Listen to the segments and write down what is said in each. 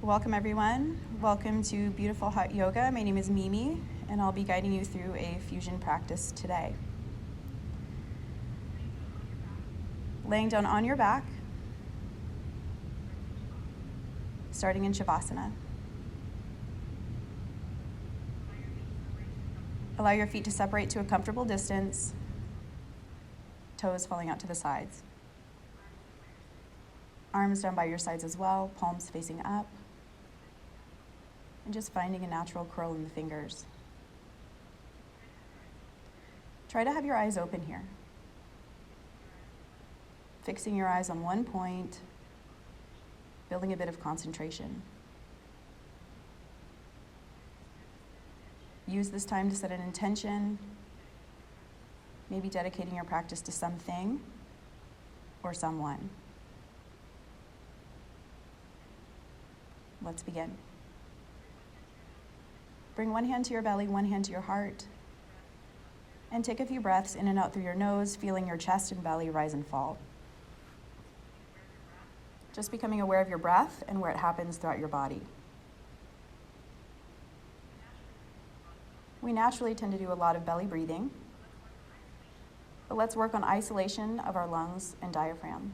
Welcome everyone. Welcome to Beautiful Hot Yoga. My name is Mimi and I'll be guiding you through a fusion practice today. Laying down on your back, starting in Shavasana. Allow your feet to separate to a comfortable distance, toes falling out to the sides. Arms down by your sides as well, palms facing up. And just finding a natural curl in the fingers. Try to have your eyes open here. Fixing your eyes on one point, building a bit of concentration. Use this time to set an intention, maybe dedicating your practice to something or someone. Let's begin. Bring one hand to your belly, one hand to your heart, and take a few breaths in and out through your nose, feeling your chest and belly rise and fall. Just becoming aware of your breath and where it happens throughout your body. We naturally tend to do a lot of belly breathing, but let's work on isolation of our lungs and diaphragm.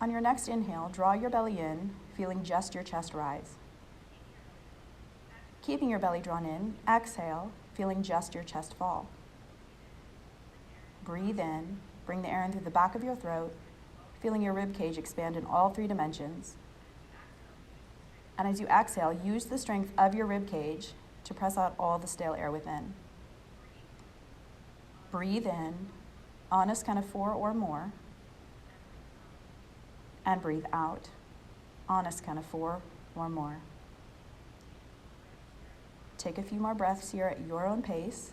On your next inhale, draw your belly in, feeling just your chest rise. Keeping your belly drawn in, exhale, feeling just your chest fall. Breathe in, bring the air in through the back of your throat, feeling your rib cage expand in all three dimensions. And as you exhale, use the strength of your rib cage to press out all the stale air within. Breathe in, honest count of 4 or more. And breathe out, honest count of 4 or more. Take a few more breaths here at your own pace.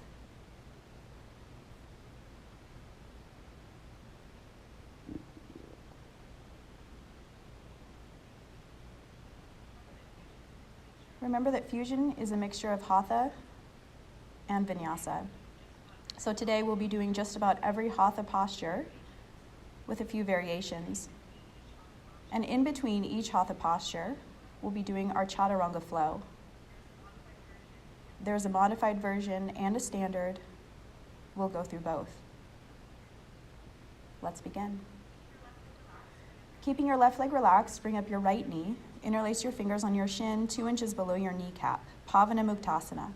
Remember that fusion is a mixture of Hatha and Vinyasa. So today we'll be doing just about every Hatha posture with a few variations. And in between each Hatha posture, we'll be doing our Chaturanga flow. There's a modified version and a standard. We'll go through both. Let's begin. Keeping your left leg relaxed, bring up your right knee. Interlace your fingers on your shin, 2 inches below your kneecap. Pavana Muktasana.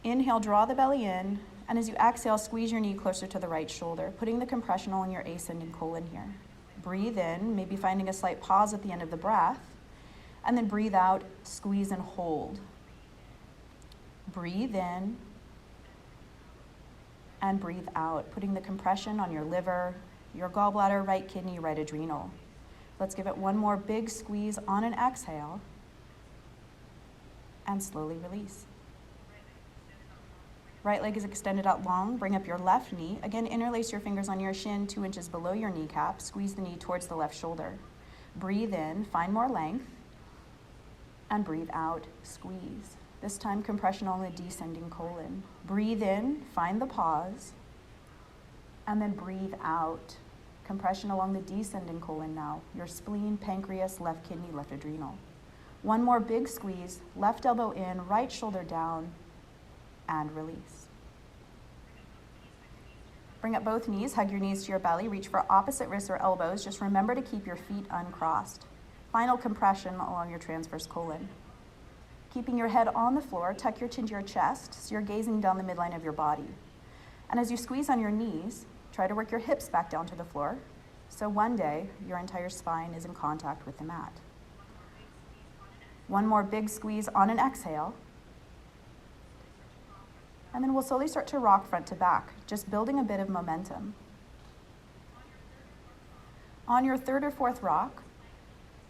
Inhale, draw the belly in, and as you exhale, squeeze your knee closer to the right shoulder, putting the compression along your ascending colon here. Breathe in, maybe finding a slight pause at the end of the breath, and then breathe out, squeeze and hold. Breathe in, and breathe out, putting the compression on your liver, your gallbladder, right kidney, right adrenal. Let's give it one more big squeeze on an exhale, and slowly release. Right leg is extended out long, bring up your left knee. Again, interlace your fingers on your shin, 2 inches below your kneecap. Squeeze the knee towards the left shoulder. Breathe in, find more length, and breathe out, squeeze. This time, compression on the descending colon. Breathe in, find the pause, and then breathe out. Compression along the descending colon now. Your spleen, pancreas, left kidney, left adrenal. One more big squeeze, left elbow in, right shoulder down, and release. Bring up both knees, hug your knees to your belly, reach for opposite wrists or elbows. Just remember to keep your feet uncrossed. Final compression along your transverse colon. Keeping your head on the floor, tuck your chin to your chest so you're gazing down the midline of your body. And as you squeeze on your knees, try to work your hips back down to the floor so one day your entire spine is in contact with the mat. One more big squeeze on an exhale. And then we'll slowly start to rock front to back, just building a bit of momentum. On your third or fourth rock,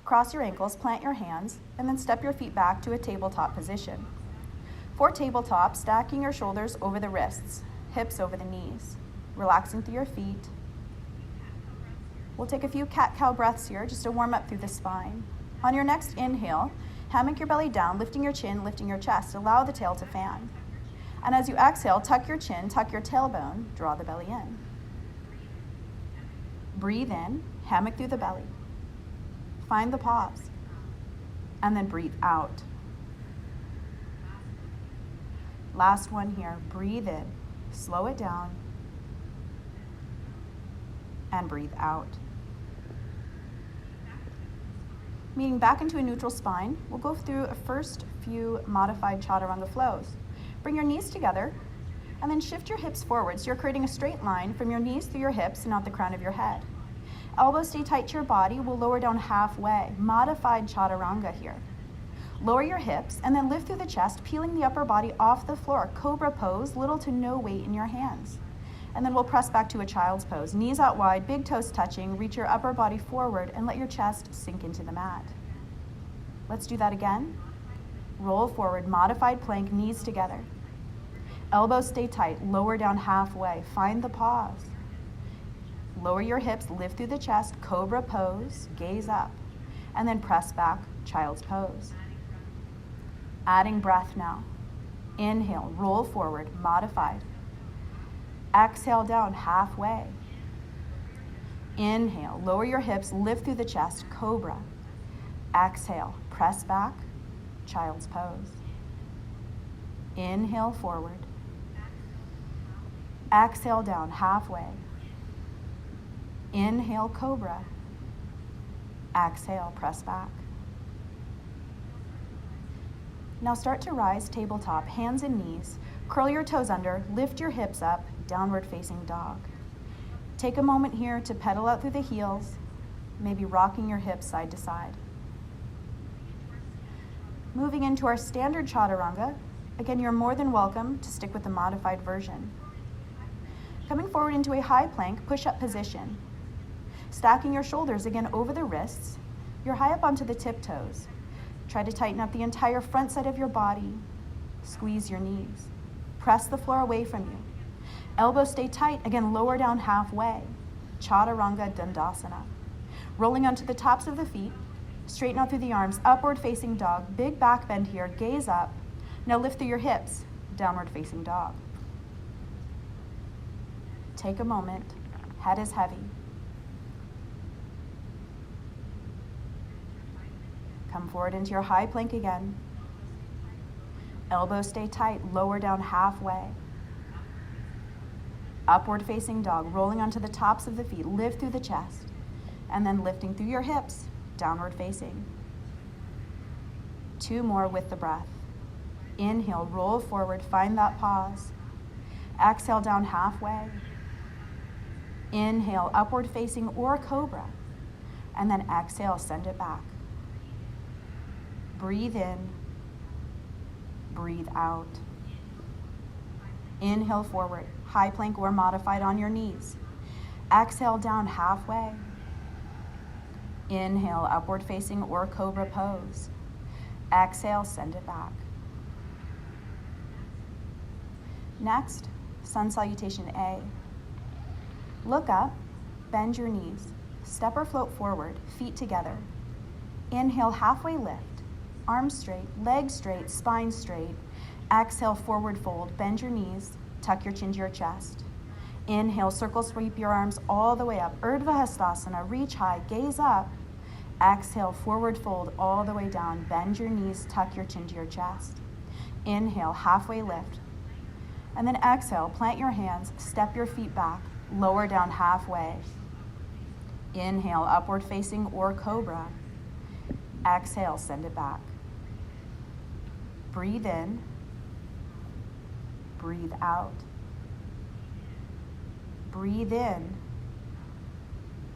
cross your ankles, plant your hands, and then step your feet back to a tabletop position. For tabletop, stacking your shoulders over the wrists, hips over the knees, relaxing through your feet. We'll take a few cat-cow breaths here just to warm up through the spine. On your next inhale, hammock your belly down, lifting your chin, lifting your chest. Allow the tail to fan. And as you exhale, tuck your chin, tuck your tailbone, draw the belly in. Breathe in, hammock through the belly. Find the pause. And then breathe out. Last one here. Breathe in. Slow it down. And breathe out. Meeting back into a neutral spine, we'll go through a first few modified Chaturanga flows. Bring your knees together and then shift your hips forward so you're creating a straight line from your knees through your hips and out the crown of your head. Elbows stay tight to your body. We'll lower down halfway. Modified Chaturanga here. Lower your hips and then lift through the chest, peeling the upper body off the floor. Cobra Pose, little to no weight in your hands. And then we'll press back to a child's pose. Knees out wide, big toes touching. Reach your upper body forward and let your chest sink into the mat. Let's do that again. Roll forward, modified plank, knees together. Elbows stay tight, lower down halfway. Find the pause. Lower your hips, lift through the chest, Cobra Pose, gaze up. And then press back, child's pose. Adding breath now. Inhale, roll forward, modified. Exhale down halfway. Inhale, lower your hips, lift through the chest, Cobra. Exhale, press back, child's pose. Inhale forward. Exhale down halfway. Inhale, Cobra. Exhale, press back. Now start to rise tabletop, hands and knees. Curl your toes under, lift your hips up, downward facing dog. Take a moment here to pedal out through the heels, maybe rocking your hips side to side. Moving into our standard Chaturanga, again, you're more than welcome to stick with the modified version. Coming forward into a high plank, push-up position. Stacking your shoulders again over the wrists, you're high up onto the tiptoes. Try to tighten up the entire front side of your body. Squeeze your knees. Press the floor away from you. Elbows stay tight, again, lower down halfway. Chaturanga Dhanurasana. Rolling onto the tops of the feet, straighten out through the arms, upward facing dog, big back bend here, gaze up. Now lift through your hips, downward facing dog. Take a moment, head is heavy. Come forward into your high plank again. Elbows stay tight, lower down halfway. Upward facing dog, rolling onto the tops of the feet, lift through the chest, and then lifting through your hips, downward facing. 2 more with the breath. Inhale, roll forward, find that pause. Exhale down halfway. Inhale, upward facing or Cobra, and then exhale, send it back. Breathe in, breathe out. Inhale forward, high plank or modified on your knees. Exhale down halfway. Inhale, upward facing or Cobra Pose. Exhale, send it back. Next, Sun Salutation A. Look up, bend your knees, step or float forward, feet together. Inhale, halfway lift, arms straight, legs straight, spine straight. Exhale, forward fold, bend your knees, tuck your chin to your chest. Inhale, circle sweep your arms all the way up. Ardha Matsyendrasana, reach high, gaze up. Exhale, forward fold all the way down. Bend your knees, tuck your chin to your chest. Inhale, halfway lift. And then exhale, plant your hands, step your feet back, lower down halfway. Inhale, upward facing or Cobra. Exhale, send it back. Breathe in, breathe out. Breathe in,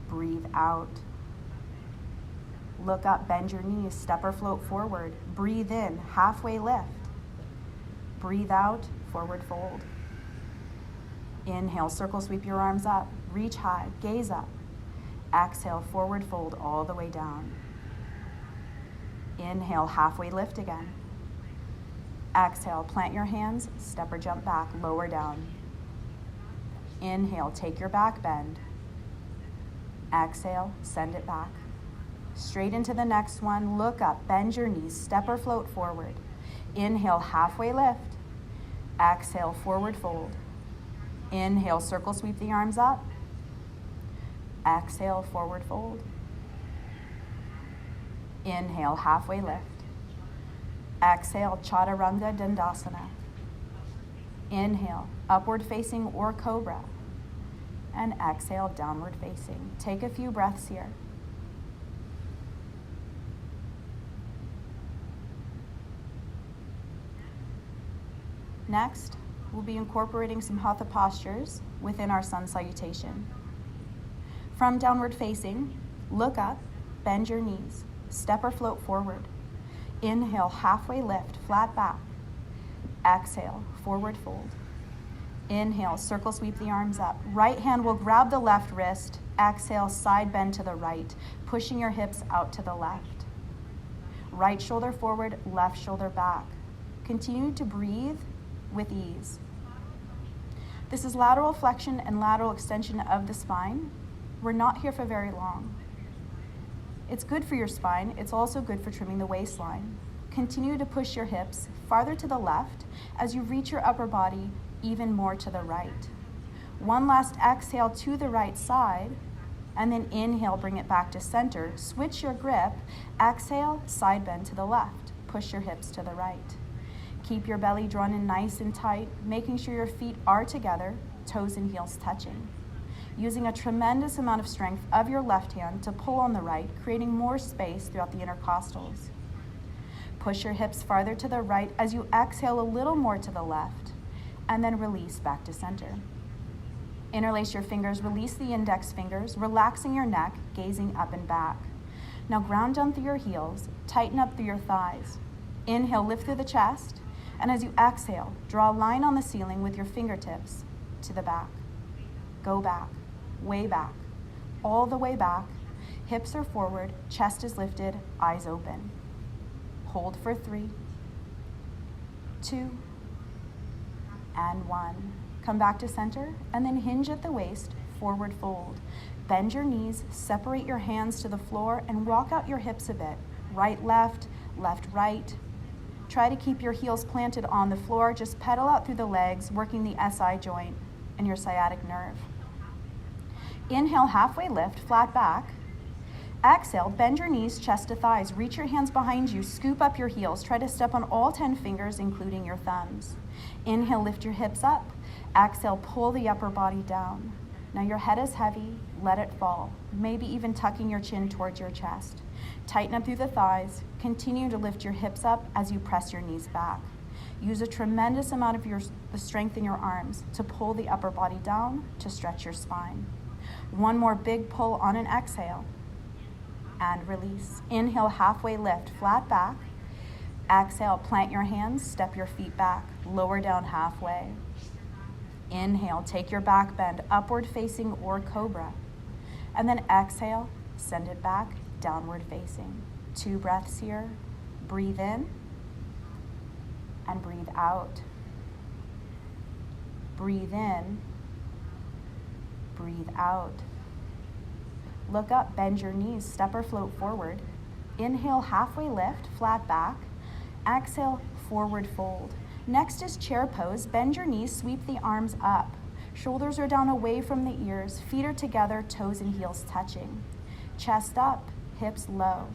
breathe out. Look up, bend your knees, step or float forward. Breathe in, halfway lift. Breathe out, forward fold. Inhale, circle sweep your arms up, reach high, gaze up. Exhale, forward fold all the way down. Inhale, halfway lift again. Exhale, plant your hands, step or jump back, lower down. Inhale, take your back bend. Exhale, send it back. Straight into the next one, look up, bend your knees, step or float forward. Inhale, halfway lift. Exhale, forward fold. Inhale, circle sweep the arms up. Exhale, forward fold. Inhale, halfway lift. Exhale, Chaturanga Dhanurasana. Inhale, upward facing or cobra. And exhale, downward facing. Take a few breaths here. Next, we'll be incorporating some Hatha Postures within our sun salutation. From downward facing, look up, bend your knees, step or float forward. Inhale, halfway lift, flat back. Exhale, forward fold. Inhale, circle sweep the arms up. Right hand will grab the left wrist. Exhale, side bend to the right, pushing your hips out to the left. Right shoulder forward, left shoulder back. Continue to breathe with ease. This is lateral flexion and lateral extension of the spine. We're not here for very long. It's good for your spine. It's also good for trimming the waistline. Continue to push your hips farther to the left as you reach your upper body even more to the right. One last exhale to the right side, and then inhale, bring it back to center. Switch your grip. Exhale, side bend to the left. Push your hips to the right. Keep your belly drawn in nice and tight, making sure your feet are together, toes and heels touching. Using a tremendous amount of strength of your left hand to pull on the right, creating more space throughout the intercostals. Push your hips farther to the right as you exhale a little more to the left, and then release back to center. Interlace your fingers, release the index fingers, relaxing your neck, gazing up and back. Now ground down through your heels, tighten up through your thighs. Inhale, lift through the chest, and as you exhale, draw a line on the ceiling with your fingertips to the back. Go back, way back, all the way back. Hips are forward, chest is lifted, eyes open. Hold for 3, 2, and 1. Come back to center, and then hinge at the waist, forward fold. Bend your knees, separate your hands to the floor, and walk out your hips a bit. Right, left, right. Try to keep your heels planted on the floor. Just pedal out through the legs, working the SI joint and your sciatic nerve. Inhale, halfway lift, flat back. Exhale, bend your knees, chest to thighs. Reach your hands behind you, scoop up your heels. Try to step on all 10 fingers, including your thumbs. Inhale, lift your hips up. Exhale, pull the upper body down. Now your head is heavy, let it fall. Maybe even tucking your chin towards your chest. Tighten up through the thighs. Continue to lift your hips up as you press your knees back. Use a tremendous amount of the strength in your arms to pull the upper body down, to stretch your spine. One more big pull on an exhale, and release. Inhale, halfway lift, flat back. Exhale, plant your hands, step your feet back, lower down halfway. Inhale, take your back bend, upward facing or cobra. And then exhale, send it back, downward facing. 2 breaths here. Breathe in and breathe out. Breathe in, breathe out. Look up, bend your knees, step or float forward. Inhale, halfway lift, flat back. Exhale, forward fold. Next is chair pose. Bend your knees, sweep the arms up. Shoulders are down away from the ears. Feet are together, toes and heels touching. Chest up, hips low.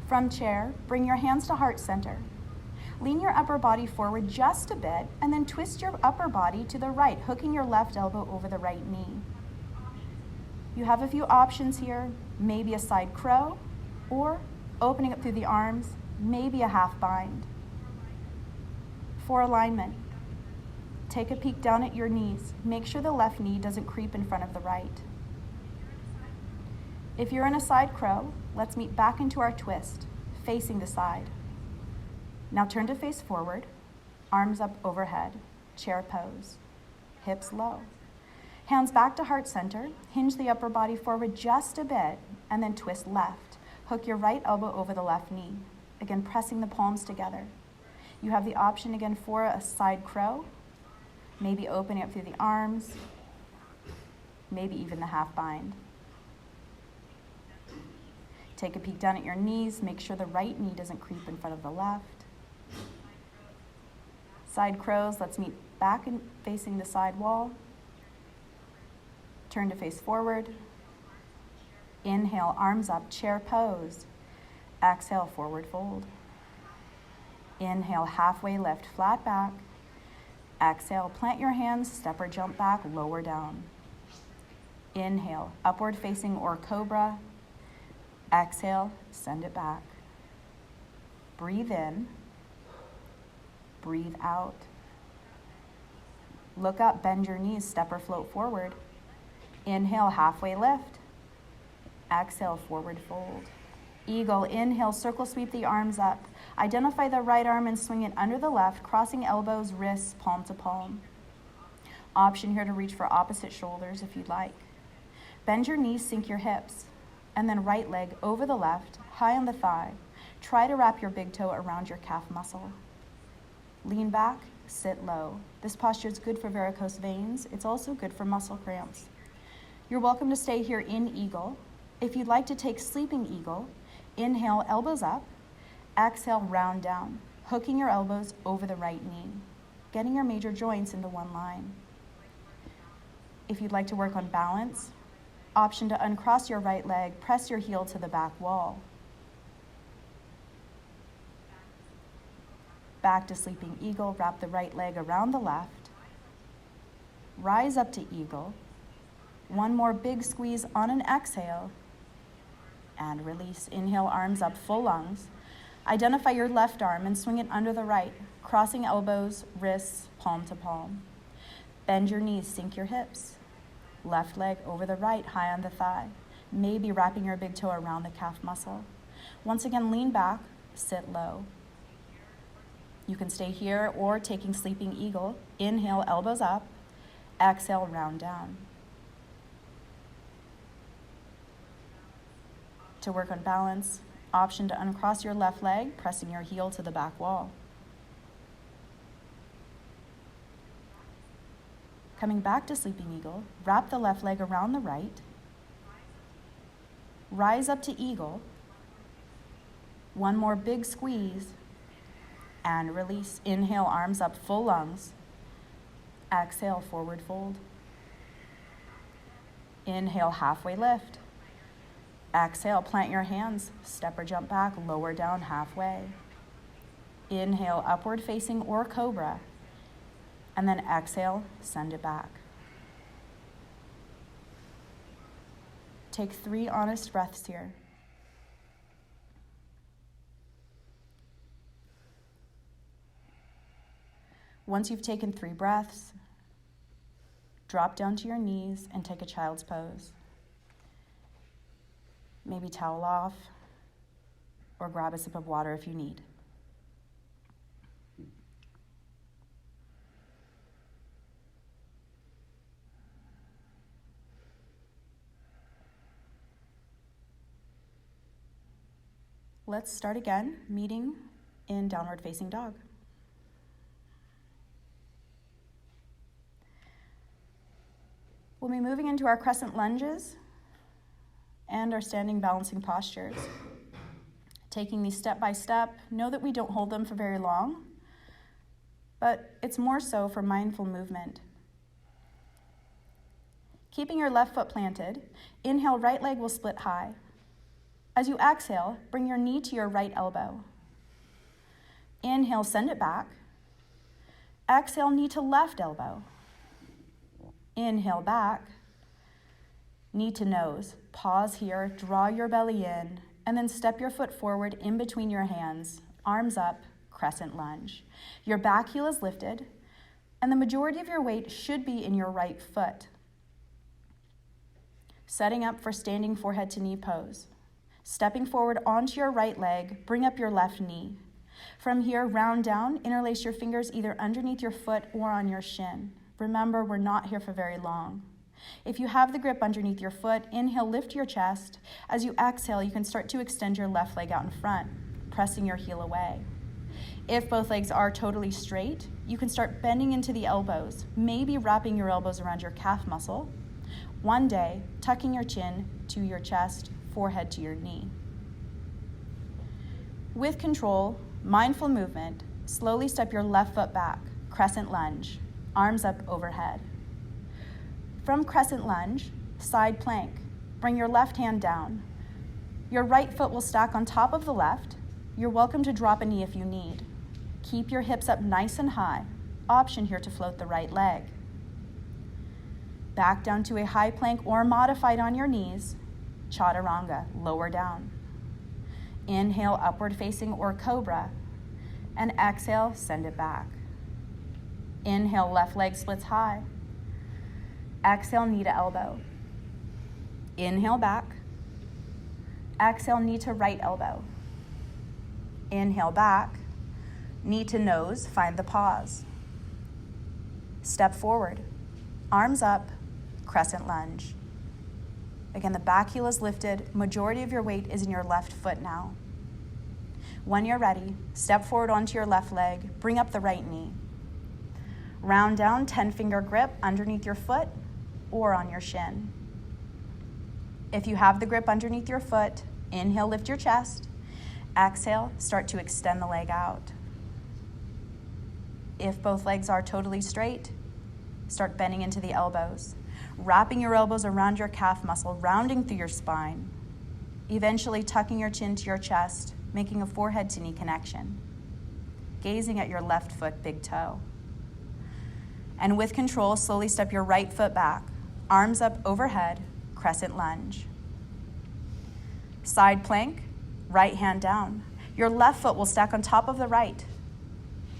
From chair, bring your hands to heart center. Lean your upper body forward just a bit, and then twist your upper body to the right, hooking your left elbow over the right knee. You have a few options here, maybe a side crow, or opening up through the arms, maybe a half bind. For alignment, take a peek down at your knees. Make sure the left knee doesn't creep in front of the right. If you're in a side crow, let's meet back into our twist, facing the side. Now turn to face forward, arms up overhead, chair pose, hips low. Hands back to heart center, hinge the upper body forward just a bit, and then twist left. Hook your right elbow over the left knee. Again, pressing the palms together. You have the option again for a side crow, maybe opening up through the arms, maybe even the half bind. Take a peek down at your knees, make sure the right knee doesn't creep in front of the left. Side crows, let's meet back and facing the side wall. Turn to face forward. Inhale, arms up, chair pose. Exhale, forward fold. Inhale, halfway lift, flat back. Exhale, plant your hands, step or jump back, lower down. Inhale, upward facing or cobra. Exhale, send it back. Breathe in. Breathe out. Look up, bend your knees, step or float forward. Inhale, halfway lift. Exhale, forward fold. Eagle, inhale, circle sweep the arms up. Identify the right arm and swing it under the left, crossing elbows, wrists, palm to palm. Option here to reach for opposite shoulders if you'd like. Bend your knees, sink your hips, and then right leg over the left, high on the thigh. Try to wrap your big toe around your calf muscle. Lean back, sit low. This posture is good for varicose veins. It's also good for muscle cramps. You're welcome to stay here in eagle. If you'd like to take sleeping eagle, inhale, elbows up. Exhale, round down, hooking your elbows over the right knee, getting your major joints into one line. If you'd like to work on balance, option to uncross your right leg, press your heel to the back wall. Back to sleeping eagle, wrap the right leg around the left. Rise up to eagle. One more big squeeze on an exhale. And release. Inhale, arms up, full lungs. Identify your left arm and swing it under the right, crossing elbows, wrists, palm to palm. Bend your knees, sink your hips. Left leg over the right, high on the thigh. Maybe wrapping your big toe around the calf muscle. Once again, lean back, sit low. You can stay here or taking sleeping eagle. Inhale, elbows up. Exhale, round down. To work on balance, option to uncross your left leg, pressing your heel to the back wall. Coming back to sleeping eagle, wrap the left leg around the right. Rise up to eagle. One more big squeeze. And release. Inhale, arms up, full lungs. Exhale, forward fold. Inhale, halfway lift. Exhale, plant your hands, step or jump back, lower down halfway. Inhale, upward facing or cobra. And then exhale, send it back. Take 3 honest breaths here. Once you've taken 3 breaths, drop down to your knees and take a child's pose. Maybe towel off, or grab a sip of water if you need. Let's start again, meeting in downward facing dog. We'll be moving into our crescent lunges and our standing balancing postures. Taking these step by step, know that we don't hold them for very long, but it's more so for mindful movement. Keeping your left foot planted, inhale, right leg will split high. As you exhale, bring your knee to your right elbow. Inhale, send it back. Exhale, knee to left elbow. Inhale, back. Knee to nose. Pause here, draw your belly in, and then step your foot forward in between your hands, arms up, crescent lunge. Your back heel is lifted, and the majority of your weight should be in your right foot. Setting up for standing forehead to knee pose. Stepping forward onto your right leg, bring up your left knee. From here, round down, interlace your fingers either underneath your foot or on your shin. Remember, we're not here for very long. If you have the grip underneath your foot, inhale, lift your chest. As you exhale, you can start to extend your left leg out in front, pressing your heel away. If both legs are totally straight, you can start bending into the elbows, maybe wrapping your elbows around your calf muscle. One day, tucking your chin to your chest, forehead to your knee. With control, mindful movement, slowly step your left foot back, crescent lunge, arms up overhead. From crescent lunge, side plank, bring your left hand down. Your right foot will stack on top of the left. You're welcome to drop a knee if you need. Keep your hips up nice and high. Option here to float the right leg. Back down to a high plank or modified on your knees. Chaturanga, lower down. Inhale, upward facing or cobra. And exhale, send it back. Inhale, left leg splits high. Exhale, knee to elbow. Inhale, back. Exhale, knee to right elbow. Inhale, back. Knee to nose, find the pause. Step forward. Arms up, crescent lunge. Again, the back heel is lifted. Majority of your weight is in your left foot now. When you're ready, step forward onto your left leg. Bring up the right knee. Round down, 10-finger grip underneath your foot or on your shin. If you have the grip underneath your foot, inhale, lift your chest. Exhale, start to extend the leg out. If both legs are totally straight, start bending into the elbows, wrapping your elbows around your calf muscle, rounding through your spine, eventually tucking your chin to your chest, making a forehead to knee connection, gazing at your left foot, big toe. And with control, slowly step your right foot back, arms up overhead, crescent lunge. Side plank, right hand down. Your left foot will stack on top of the right.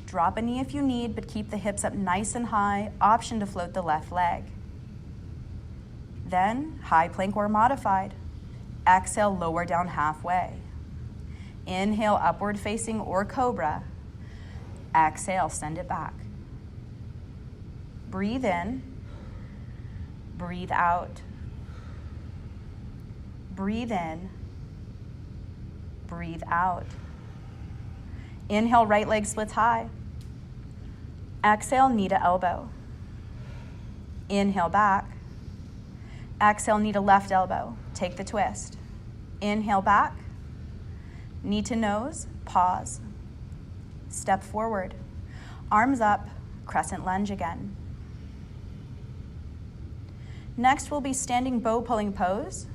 Drop a knee if you need, but keep the hips up nice and high. Option to float the left leg. Then, high plank or modified. Exhale, lower down halfway. Inhale, upward facing or cobra. Exhale, send it back. Breathe in. Breathe out. Breathe in. Breathe out. Inhale, right leg splits high. Exhale, knee to elbow. Inhale, back. Exhale, knee to left elbow. Take the twist. Inhale, back. Knee to nose, pause. Step forward. Arms up, crescent lunge again. Next, we'll be standing bow pulling pose.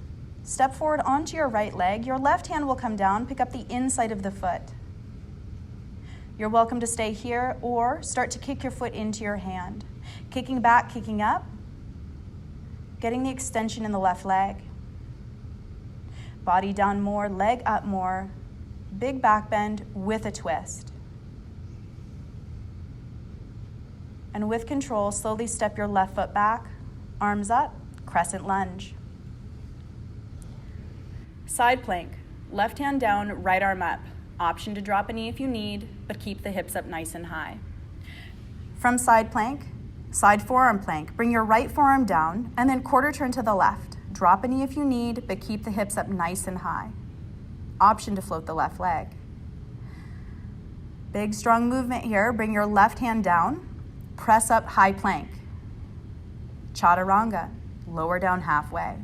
Step forward onto your right leg. Your left hand will come down, pick up the inside of the foot. You're welcome to stay here or start to kick your foot into your hand. Kicking back, kicking up, getting the extension in the left leg. Body down more, leg up more, big back bend with a twist. And with control, slowly step your left foot back, arms up, crescent lunge. Side plank, left hand down, right arm up. Option to drop a knee if you need, but keep the hips up nice and high. From side plank, side forearm plank, bring your right forearm down and then quarter turn to the left. Drop a knee if you need, but keep the hips up nice and high. Option to float the left leg. Big strong movement here. Bring your left hand down, press up high plank. Chaturanga, lower down halfway.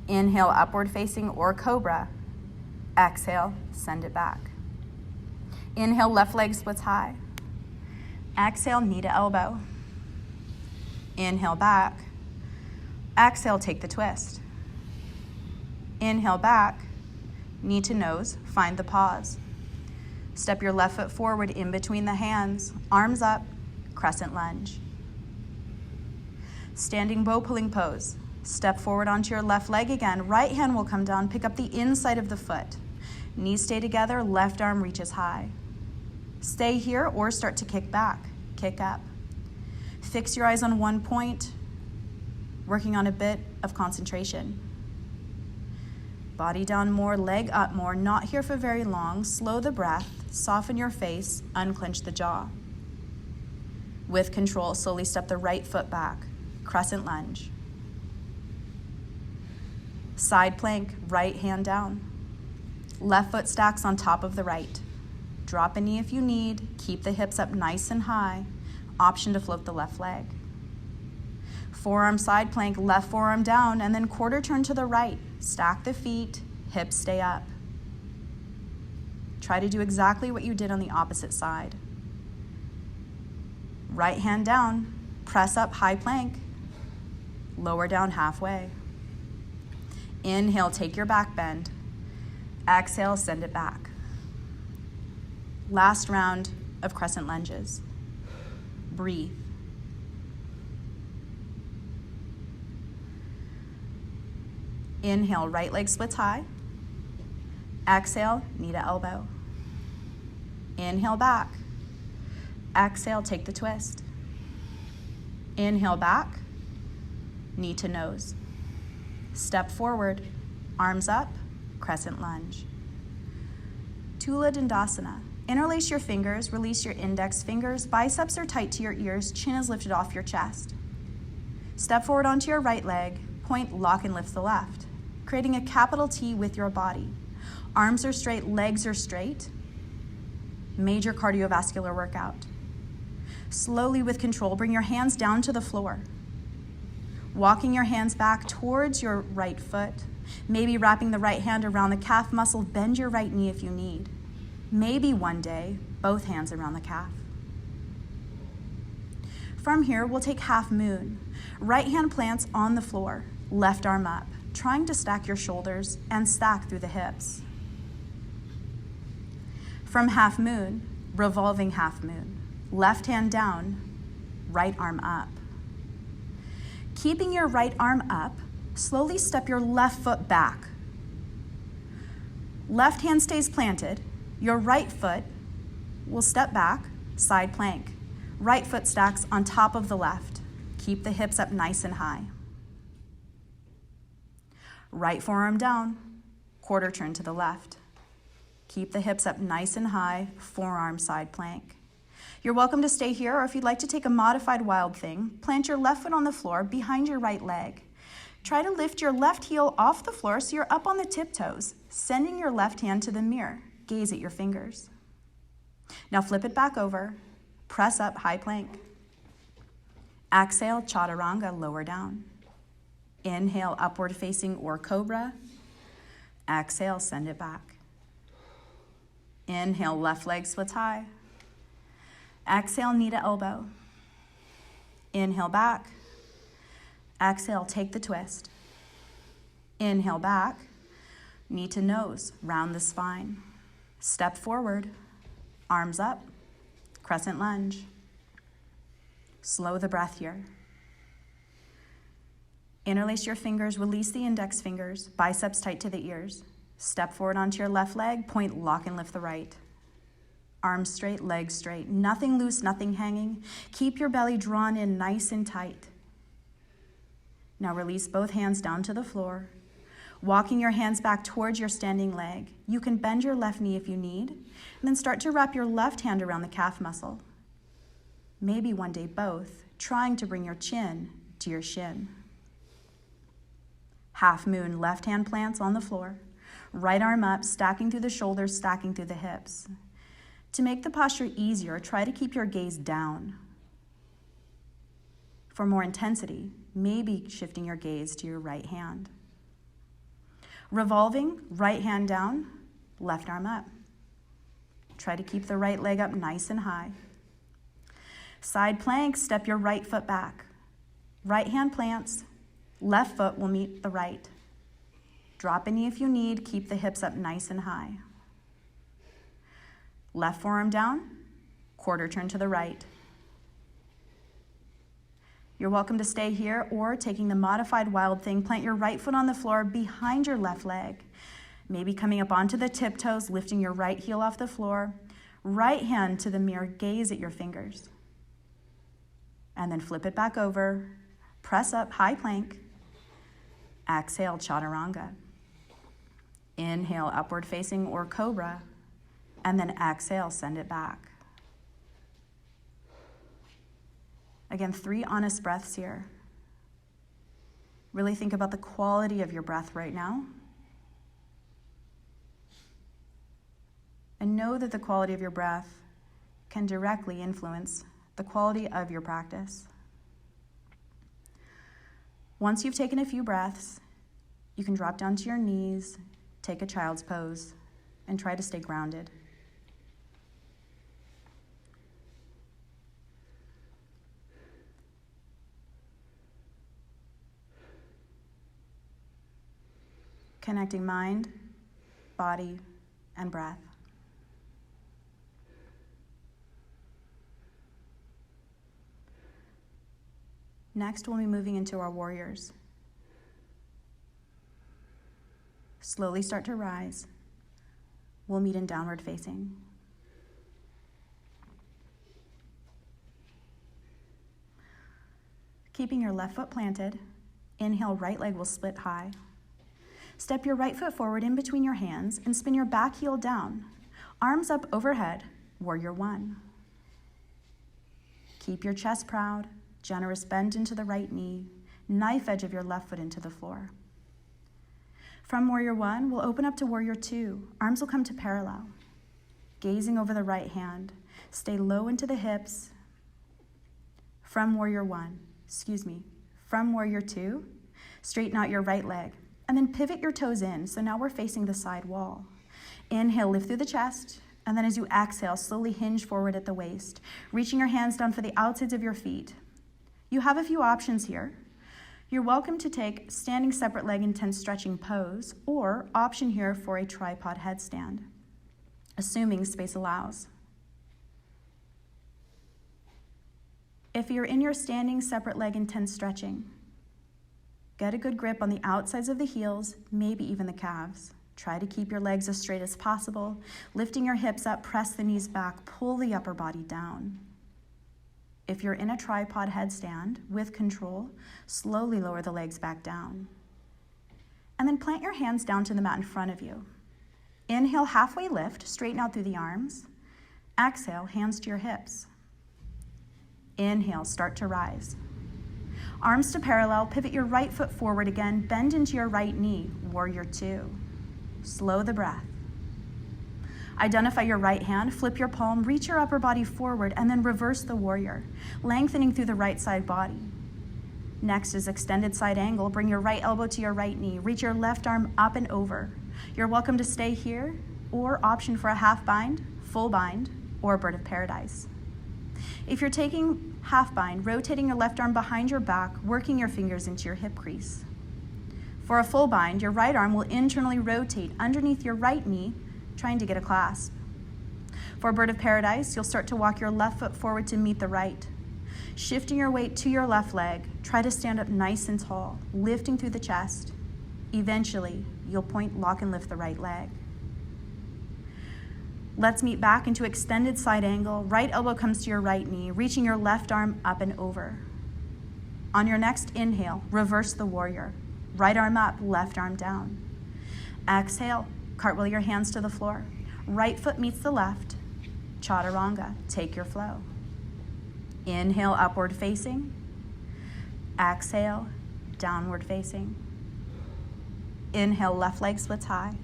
Inhale, upward facing or cobra. Exhale, send it back. Inhale, left leg splits high. Exhale, knee to elbow. Inhale, back. Exhale, take the twist. Inhale, back. Knee to nose, find the pause. Step your left foot forward in between the hands, arms up, crescent lunge. Standing bow pulling pose. Step forward onto your left leg again. Right hand will come down, pick up the inside of the foot. Knees stay together, left arm reaches high. Stay here or start to kick back, kick up. Fix your eyes on one point, working on a bit of concentration. Body down more, leg up more, not here for very long. Slow the breath, soften your face, unclench the jaw. With control, slowly step the right foot back, crescent lunge. Side plank, right hand down. Left foot stacks on top of the right. Drop a knee if you need. Keep the hips up nice and high. Option to float the left leg. Forearm side plank, left forearm down, and then quarter turn to the right. Stack the feet, hips stay up. Try to do exactly what you did on the opposite side. Right hand down, press up high plank. Lower down halfway. Inhale, take your back bend. Exhale, send it back. Last round of crescent lunges. Breathe. Inhale, right leg splits high. Exhale, knee to elbow. Inhale back. Exhale, take the twist. Inhale back, knee to nose. Step forward, arms up, crescent lunge. Tula Dhanurasana. Interlace your fingers, release your index fingers, biceps are tight to your ears, chin is lifted off your chest. Step forward onto your right leg, point, lock, and lift the left, creating a capital T with your body. Arms are straight, legs are straight. Major cardiovascular workout. Slowly with control, bring your hands down to the floor. Walking your hands back towards your right foot, maybe wrapping the right hand around the calf muscle, bend your right knee if you need. Maybe one day, both hands around the calf. From here, we'll take half moon. Right hand plants on the floor, left arm up, trying to stack your shoulders and stack through the hips. From half moon, revolving half moon. Left hand down, right arm up. Keeping your right arm up, slowly step your left foot back. Left hand stays planted. Your right foot will step back, side plank. Right foot stacks on top of the left. Keep the hips up nice and high. Right forearm down, quarter turn to the left. Keep the hips up nice and high, forearm side plank. You're welcome to stay here, or if you'd like to take a modified wild thing, plant your left foot on the floor behind your right leg. Try to lift your left heel off the floor so you're up on the tiptoes, sending your left hand to the mirror. Gaze at your fingers. Now flip it back over, press up, high plank. Exhale, Chaturanga, lower down. Inhale, upward facing or cobra. Exhale, send it back. Inhale, left leg splits high. Exhale, knee to elbow. Inhale back. Exhale, take the twist. Inhale back, knee to nose, round the spine. Step forward, arms up, crescent lunge. Slow the breath here. Interlace your fingers, release the index fingers, biceps tight to the ears. Step forward onto your left leg, point, lock, and lift the right. Arms straight, legs straight. Nothing loose, nothing hanging. Keep your belly drawn in nice and tight. Now release both hands down to the floor. Walking your hands back towards your standing leg. You can bend your left knee if you need, and then start to wrap your left hand around the calf muscle. Maybe one day both, trying to bring your chin to your shin. Half moon, left hand plants on the floor. Right arm up, stacking through the shoulders, stacking through the hips. To make the posture easier, try to keep your gaze down. For more intensity, maybe shifting your gaze to your right hand. Revolving, right hand down, left arm up. Try to keep the right leg up nice and high. Side plank, step your right foot back. Right hand plants, left foot will meet the right. Drop a knee if you need, keep the hips up nice and high. Left forearm down, quarter turn to the right. You're welcome to stay here, or taking the modified wild thing, plant your right foot on the floor behind your left leg. Maybe coming up onto the tiptoes, lifting your right heel off the floor. Right hand to the mirror, gaze at your fingers. And then flip it back over, press up, high plank. Exhale, Chaturanga. Inhale, upward facing or cobra. And then exhale, send it back. Again, 3 honest breaths here. Really think about the quality of your breath right now. And know that the quality of your breath can directly influence the quality of your practice. Once you've taken a few breaths, you can drop down to your knees, take a child's pose, and try to stay grounded. Connecting mind, body, and breath. Next, we'll be moving into our warriors. Slowly start to rise. We'll meet in downward facing. Keeping your left foot planted, inhale, right leg will split high. Step your right foot forward in between your hands and spin your back heel down. Arms up overhead, warrior one. Keep your chest proud, generous bend into the right knee, knife edge of your left foot into the floor. From warrior one, we'll open up to warrior two. Arms will come to parallel. Gazing over the right hand, stay low into the hips. From warrior two, straighten out your right leg, and then pivot your toes in, so now we're facing the side wall. Inhale, lift through the chest, and then as you exhale, slowly hinge forward at the waist, reaching your hands down for the outsides of your feet. You have a few options here. You're welcome to take standing separate leg intense stretching pose, or option here for a tripod headstand, assuming space allows. If you're in your standing separate leg intense stretching, get a good grip on the outsides of the heels, maybe even the calves. Try to keep your legs as straight as possible. Lifting your hips up, press the knees back, pull the upper body down. If you're in a tripod headstand with control, slowly lower the legs back down. And then plant your hands down to the mat in front of you. Inhale, halfway lift, straighten out through the arms. Exhale, hands to your hips. Inhale, start to rise. Arms to parallel, pivot your right foot forward again, bend into your right knee, warrior two. Slow the breath. Identify your right hand, flip your palm, reach your upper body forward, and then reverse the warrior, lengthening through the right side body. Next is extended side angle. Bring your right elbow to your right knee. Reach your left arm up and over. You're welcome to stay here, or option for a half bind, full bind, or bird of paradise. If you're taking half bind, rotating your left arm behind your back, working your fingers into your hip crease. For a full bind, your right arm will internally rotate underneath your right knee, trying to get a clasp. For bird of paradise, you'll start to walk your left foot forward to meet the right. Shifting your weight to your left leg, try to stand up nice and tall, lifting through the chest. Eventually, you'll point, lock, and lift the right leg. Let's meet back into extended side angle. Right elbow comes to your right knee, reaching your left arm up and over. On your next inhale, reverse the warrior. Right arm up, left arm down. Exhale, cartwheel your hands to the floor. Right foot meets the left. Chaturanga, take your flow. Inhale, upward facing. Exhale, downward facing. Inhale, left leg splits high.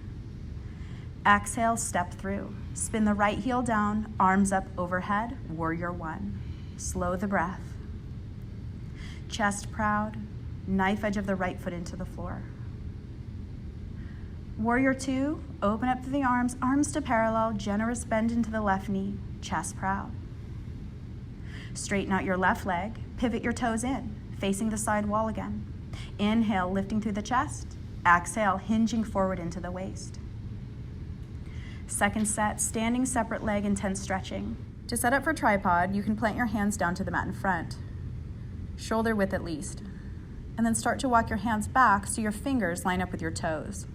Exhale, step through. Spin the right heel down, arms up overhead, warrior one. Slow the breath. Chest proud, knife edge of the right foot into the floor. Warrior two, open up through the arms, arms to parallel, generous bend into the left knee, chest proud. Straighten out your left leg, pivot your toes in, facing the side wall again. Inhale, lifting through the chest. Exhale, hinging forward into the waist. Second set, standing separate leg intense stretching. To set up for tripod, you can plant your hands down to the mat in front, shoulder width at least, and then start to walk your hands back so your fingers line up with your toes.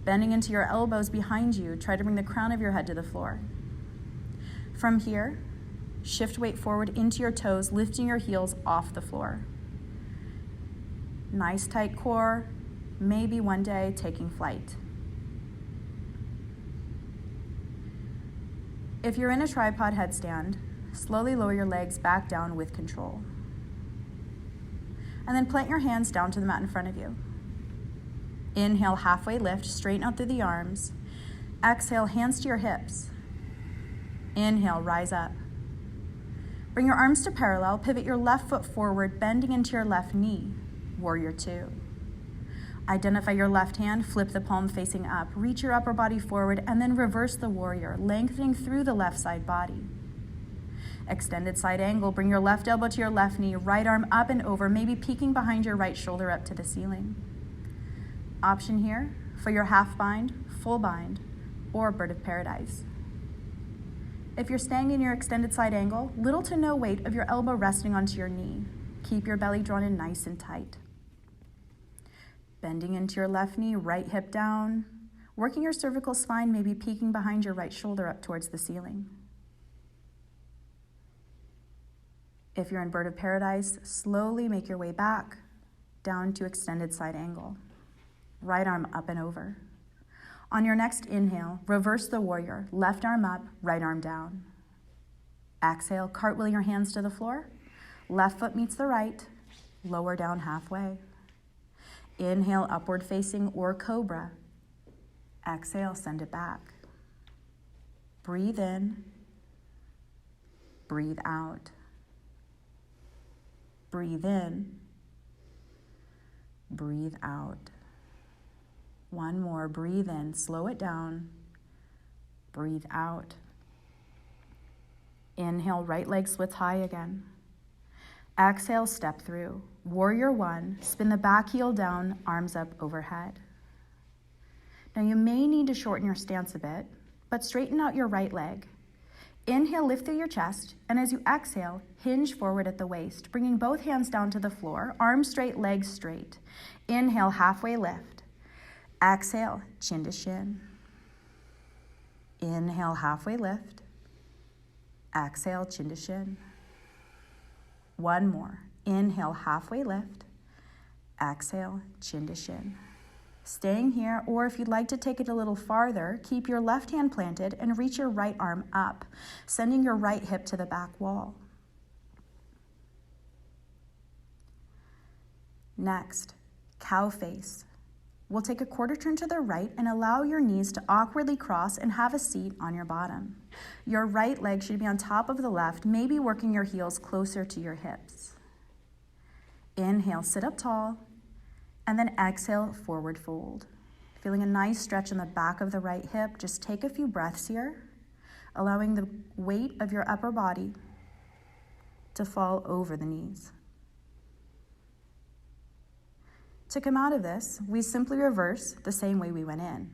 Bending into your elbows behind you, try to bring the crown of your head to the floor. From here, shift weight forward into your toes, lifting your heels off the floor. Nice tight core, maybe one day taking flight. If you're in a tripod headstand, slowly lower your legs back down with control. And then plant your hands down to the mat in front of you. Inhale, halfway lift, straighten out through the arms. Exhale, hands to your hips. Inhale, rise up. Bring your arms to parallel, pivot your left foot forward, bending into your left knee, warrior two. Identify your left hand, flip the palm facing up, reach your upper body forward, and then reverse the warrior, lengthening through the left side body. Extended side angle, bring your left elbow to your left knee, right arm up and over, maybe peeking behind your right shoulder up to the ceiling. Option here for your half bind, full bind, or bird of paradise. If you're staying in your extended side angle, little to no weight of your elbow resting onto your knee. Keep your belly drawn in nice and tight. Bending into your left knee, right hip down. Working your cervical spine, maybe peeking behind your right shoulder up towards the ceiling. If you're in bird of paradise, slowly make your way back down to extended side angle. Right arm up and over. On your next inhale, reverse the warrior. Left arm up, right arm down. Exhale, cartwheel your hands to the floor. Left foot meets the right, lower down halfway. Inhale, upward facing or cobra. Exhale, send it back. Breathe in, breathe out. Breathe in, breathe out. One more, breathe in, slow it down, breathe out. Inhale, right leg splits high again. Exhale, step through. Warrior one, spin the back heel down, arms up overhead. Now you may need to shorten your stance a bit, but straighten out your right leg. Inhale, lift through your chest, and as you exhale, hinge forward at the waist, bringing both hands down to the floor, arms straight, legs straight. Inhale, halfway lift. Exhale, chin to shin. Inhale, halfway lift. Exhale, chin to shin. One more. Inhale, halfway lift. Exhale, chin to shin. Staying here, or if you'd like to take it a little farther, keep your left hand planted and reach your right arm up, sending your right hip to the back wall. Next, cow face. We'll take a quarter turn to the right and allow your knees to awkwardly cross and have a seat on your bottom. Your right leg should be on top of the left, maybe working your heels closer to your hips. Inhale, sit up tall. And then exhale, forward fold. Feeling a nice stretch in the back of the right hip. Just take a few breaths here, allowing the weight of your upper body to fall over the knees. To come out of this, we simply reverse the same way we went in.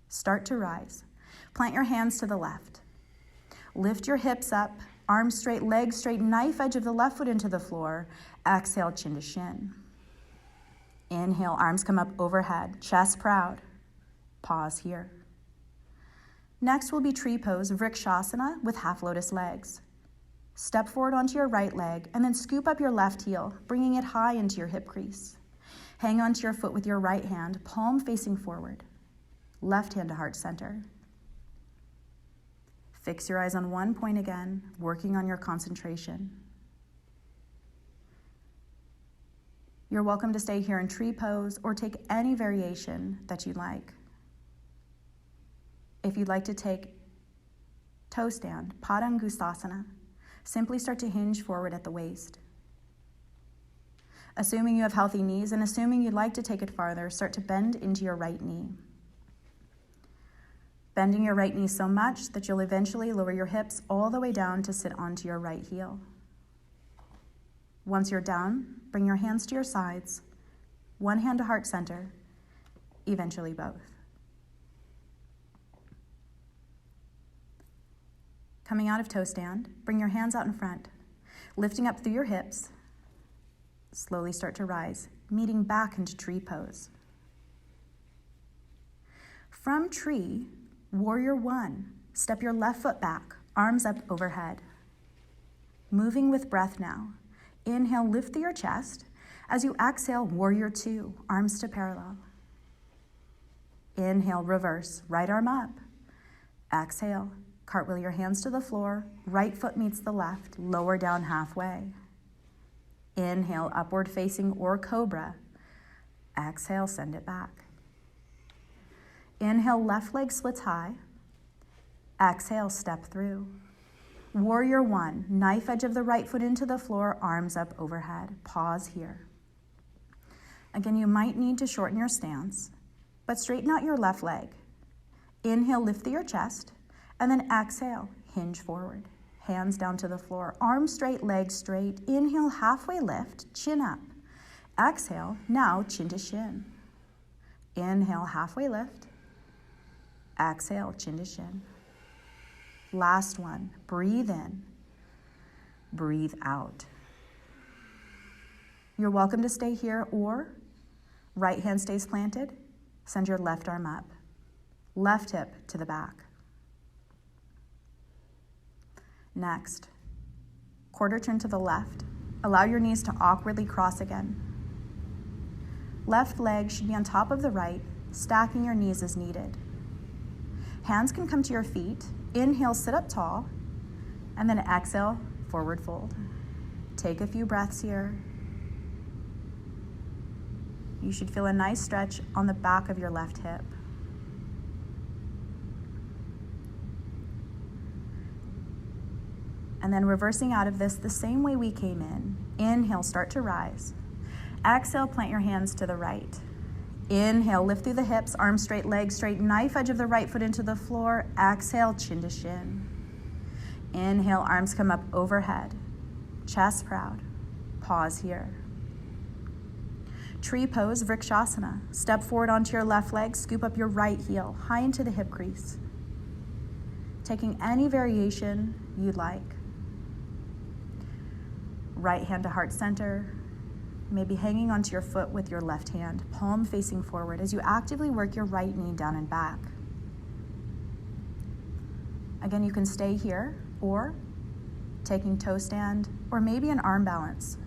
Start to rise. Plant your hands to the left. Lift your hips up, arms straight, legs straight, knife edge of the left foot into the floor. Exhale, chin to shin. Inhale, arms come up overhead, chest proud. Pause here. Next will be tree pose, Rikshasana with half lotus legs. Step forward onto your right leg and then scoop up your left heel, bringing it high into your hip crease. Hang onto your foot with your right hand, palm facing forward. Left hand to heart center. Fix your eyes on one point again, working on your concentration. You're welcome to stay here in tree pose or take any variation that you'd like. If you'd like to take toe stand, Padangusthasana, simply start to hinge forward at the waist. Assuming you have healthy knees and assuming you'd like to take it farther, start to bend into your right knee. Bending your right knee so much that you'll eventually lower your hips all the way down to sit onto your right heel. Once you're down, bring your hands to your sides, one hand to heart center, eventually both. Coming out of toe stand, bring your hands out in front, lifting up through your hips. Slowly start to rise, meeting back into tree pose. From tree, warrior one, step your left foot back, arms up overhead. Moving with breath now. Inhale, lift through your chest. As you exhale, warrior two, arms to parallel. Inhale, reverse, right arm up. Exhale, cartwheel your hands to the floor, right foot meets the left, lower down halfway. Inhale, upward facing or cobra. Exhale, send it back. Inhale, left leg splits high. Exhale, step through. Warrior one, knife edge of the right foot into the floor, arms up overhead. Pause here. Again, you might need to shorten your stance, but straighten out your left leg. Inhale, lift through your chest, and then exhale, hinge forward. Hands down to the floor, arms straight, legs straight. Inhale, halfway lift, chin up. Exhale, now chin to shin. Inhale, halfway lift. Exhale, chin to shin. Last one. Breathe in. Breathe out. You're welcome to stay here, or right hand stays planted. Send your left arm up. Left hip to the back. Next, quarter turn to the left. Allow your knees to awkwardly cross again. Left leg should be on top of the right, stacking your knees as needed. Hands can come to your feet. Inhale, sit up tall, and then exhale, forward fold. Take a few breaths here. You should feel a nice stretch on the back of your left hip. And then reversing out of this the same way we came in. Inhale, start to rise. Exhale, plant your hands to the right. Inhale, lift through the hips, arms straight, legs straight, knife edge of the right foot into the floor. Exhale, chin to shin. Inhale, arms come up overhead. Chest proud. Pause here. Tree pose, Vrikshasana. Step forward onto your left leg, scoop up your right heel, high into the hip crease. Taking any variation you'd like. Right hand to heart center, maybe hanging onto your foot with your left hand, palm facing forward as you actively work your right knee down and back. Again, you can stay here, or taking toe stand, or maybe an arm balance.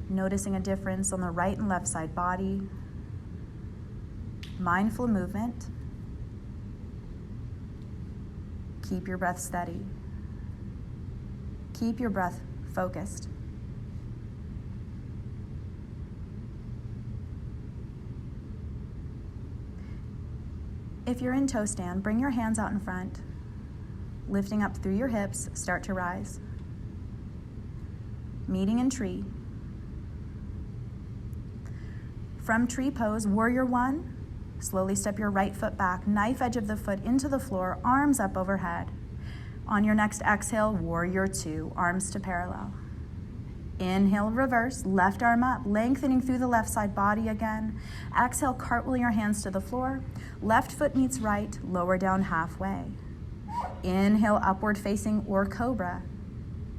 Noticing a difference on the right and left side body. Mindful movement. Keep your breath steady. Keep your breath focused. If you're in toe stand, bring your hands out in front. Lifting up through your hips, start to rise. Meeting in tree. From tree pose, warrior one, slowly step your right foot back, knife edge of the foot into the floor, arms up overhead. On your next exhale, warrior two, arms to parallel. Inhale, reverse, left arm up, lengthening through the left side body again. Exhale, cartwheel your hands to the floor. Left foot meets right, lower down halfway. Inhale, upward facing or cobra.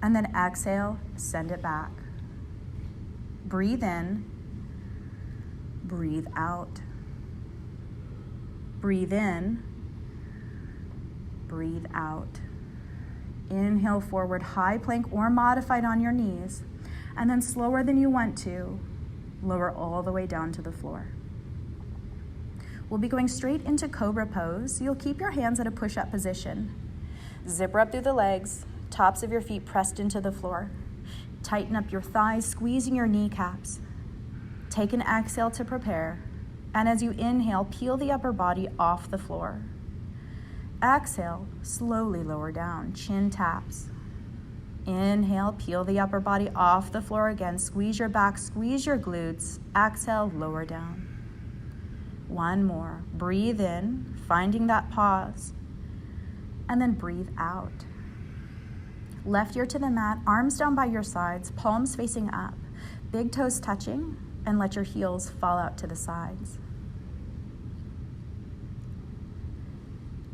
And then exhale, send it back. Breathe in, breathe out. Breathe in, breathe out. Inhale forward, high plank or modified on your knees, and then slower than you want to, lower all the way down to the floor. We'll be going straight into Cobra Pose. You'll keep your hands at a push-up position. Zipper up through the legs, tops of your feet pressed into the floor. Tighten up your thighs, squeezing your kneecaps. Take an exhale to prepare, and as you inhale, peel the upper body off the floor. Exhale, slowly lower down, chin taps. Inhale, peel the upper body off the floor again. Squeeze your back, squeeze your glutes. Exhale, lower down. One more. Breathe in, finding that pause. And then breathe out. Left ear to the mat, arms down by your sides, palms facing up. Big toes touching, and let your heels fall out to the sides.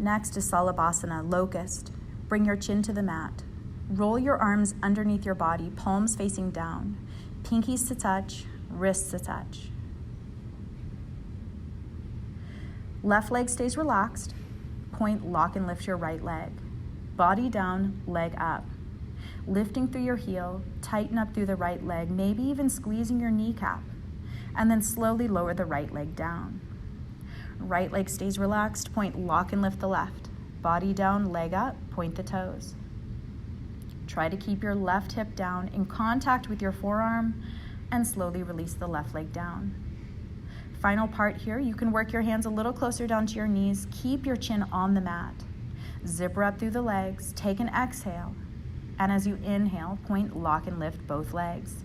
Next is Shavasana, Locust. Bring your chin to the mat. Roll your arms underneath your body, palms facing down. Pinkies to touch, wrists to touch. Left leg stays relaxed. Point, lock, and lift your right leg. Body down, leg up. Lifting through your heel, tighten up through the right leg, maybe even squeezing your kneecap. And then slowly lower the right leg down. Right leg stays relaxed, point, lock, and lift the left. Body down, leg up, point the toes. Try to keep your left hip down in contact with your forearm and slowly release the left leg down. Final part here, you can work your hands a little closer down to your knees. Keep your chin on the mat. Zipper up through the legs, take an exhale. And as you inhale, point, lock, and lift both legs.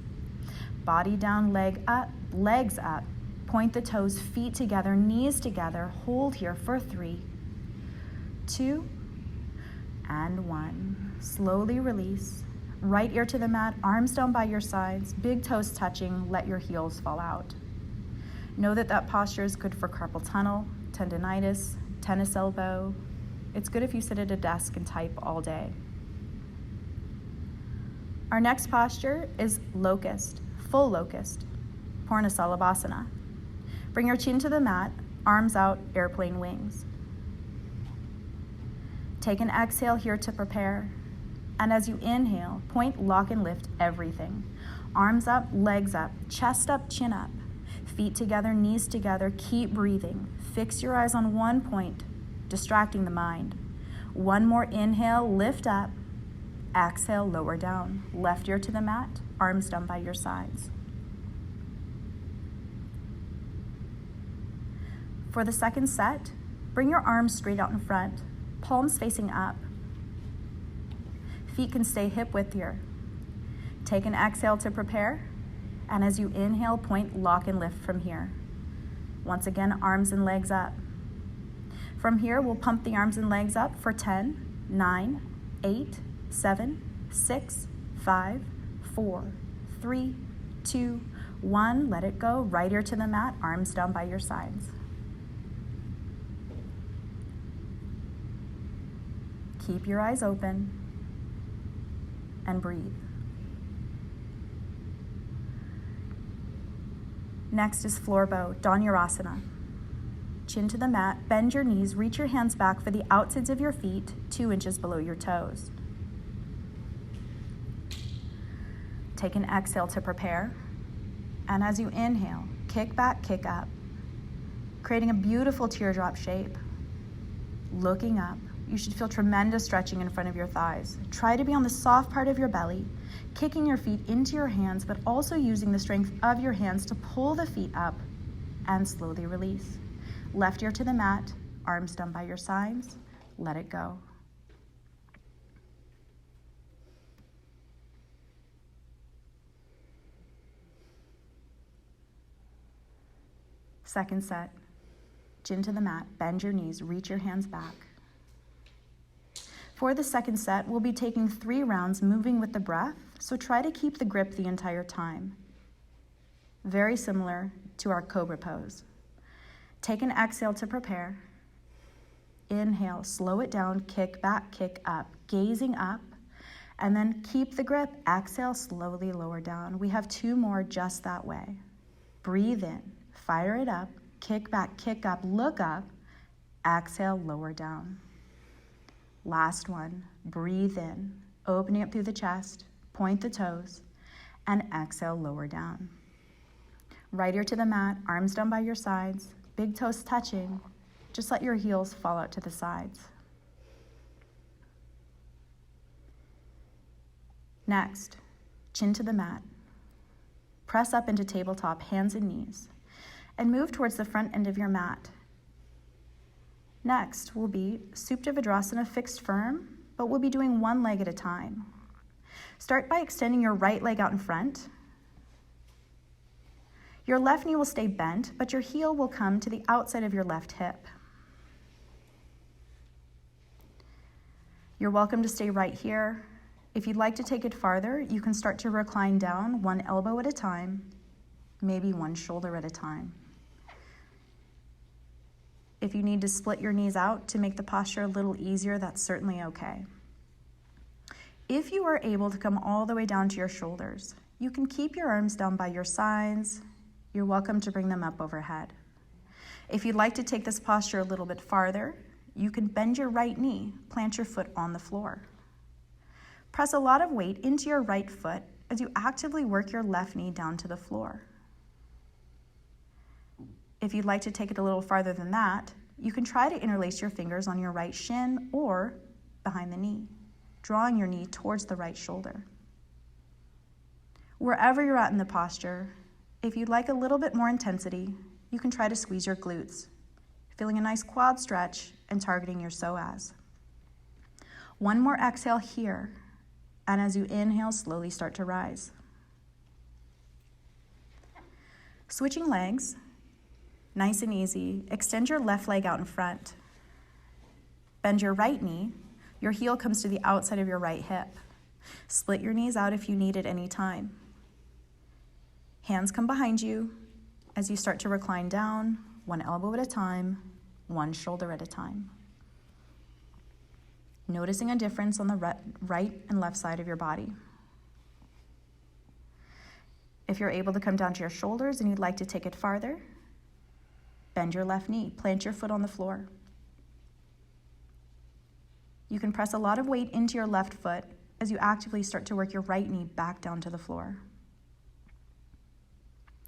Body down, leg up, legs up. Point the toes, feet together, knees together. Hold here for 3, 2, and 1. Slowly release. Right ear to the mat, arms down by your sides, big toes touching, let your heels fall out. Know that that posture is good for carpal tunnel, tendonitis, tennis elbow. It's good if you sit at a desk and type all day. Our next posture is Locust, full Locust, Purna Salabhasana. Bring your chin to the mat, arms out, airplane wings. Take an exhale here to prepare. And as you inhale, point, lock, and lift everything. Arms up, legs up, chest up, chin up. Feet together, knees together, keep breathing. Fix your eyes on one point, distracting the mind. One more inhale, lift up. Exhale, lower down. Left ear to the mat, arms down by your sides. For the second set, bring your arms straight out in front, palms facing up. Feet can stay hip width here. Take an exhale to prepare, and as you inhale, point, lock, and lift from here. Once again, arms and legs up. From here, we'll pump the arms and legs up for 10, 9, 8, 7, 6, 5, 4, 3, 2, 1. Let it go. Right ear to the mat, arms down by your sides. Keep your eyes open and breathe. Next is Flor bow, Dhanurasana. Chin to the mat, bend your knees, reach your hands back for the outsides of your feet, 2 inches below your toes. Take an exhale to prepare. And as you inhale, kick back, kick up, creating a beautiful teardrop shape. Looking up, you should feel tremendous stretching in front of your thighs. Try to be on the soft part of your belly, kicking your feet into your hands, but also using the strength of your hands to pull the feet up and slowly release. Left ear to the mat, arms down by your sides, let it go. Second set, chin to the mat, bend your knees, reach your hands back. For the second set, we'll be taking 3 rounds, moving with the breath, so try to keep the grip the entire time. Very similar to our Cobra Pose. Take an exhale to prepare. Inhale, slow it down, kick back, kick up, gazing up, and then keep the grip. Exhale, slowly lower down. We have 2 more just that way. Breathe in, fire it up, kick back, kick up, look up, exhale, lower down. Last one, breathe in, opening up through the chest, point the toes, and exhale, lower down. Right ear to the mat, arms down by your sides, big toes touching. Just let your heels fall out to the sides. Next, chin to the mat. Press up into tabletop, hands and knees, and move towards the front end of your mat. Next will be Supta Vajrasana, fixed firm, but we'll be doing one leg at a time. Start by extending your right leg out in front. Your left knee will stay bent, but your heel will come to the outside of your left hip. You're welcome to stay right here. If you'd like to take it farther, you can start to recline down, 1 elbow at a time, maybe 1 shoulder at a time. If you need to split your knees out to make the posture a little easier, that's certainly okay. If you are able to come all the way down to your shoulders, you can keep your arms down by your sides. You're welcome to bring them up overhead. If you'd like to take this posture a little bit farther, you can bend your right knee, plant your foot on the floor. Press a lot of weight into your right foot as you actively work your left knee down to the floor. If you'd like to take it a little farther than that, you can try to interlace your fingers on your right shin or behind the knee, drawing your knee towards the right shoulder. Wherever you're at in the posture, if you'd like a little bit more intensity, you can try to squeeze your glutes, feeling a nice quad stretch and targeting your psoas. 1 more exhale here, and as you inhale, slowly start to rise. Switching legs, nice and easy. Extend your left leg out in front. Bend your right knee. Your heel comes to the outside of your right hip. Split your knees out if you need at any time. Hands come behind you as you start to recline down, one elbow at a time, one shoulder at a time. Noticing a difference on the right and left side of your body. If you're able to come down to your shoulders and you'd like to take it farther, bend your left knee, plant your foot on the floor. You can press a lot of weight into your left foot as you actively start to work your right knee back down to the floor.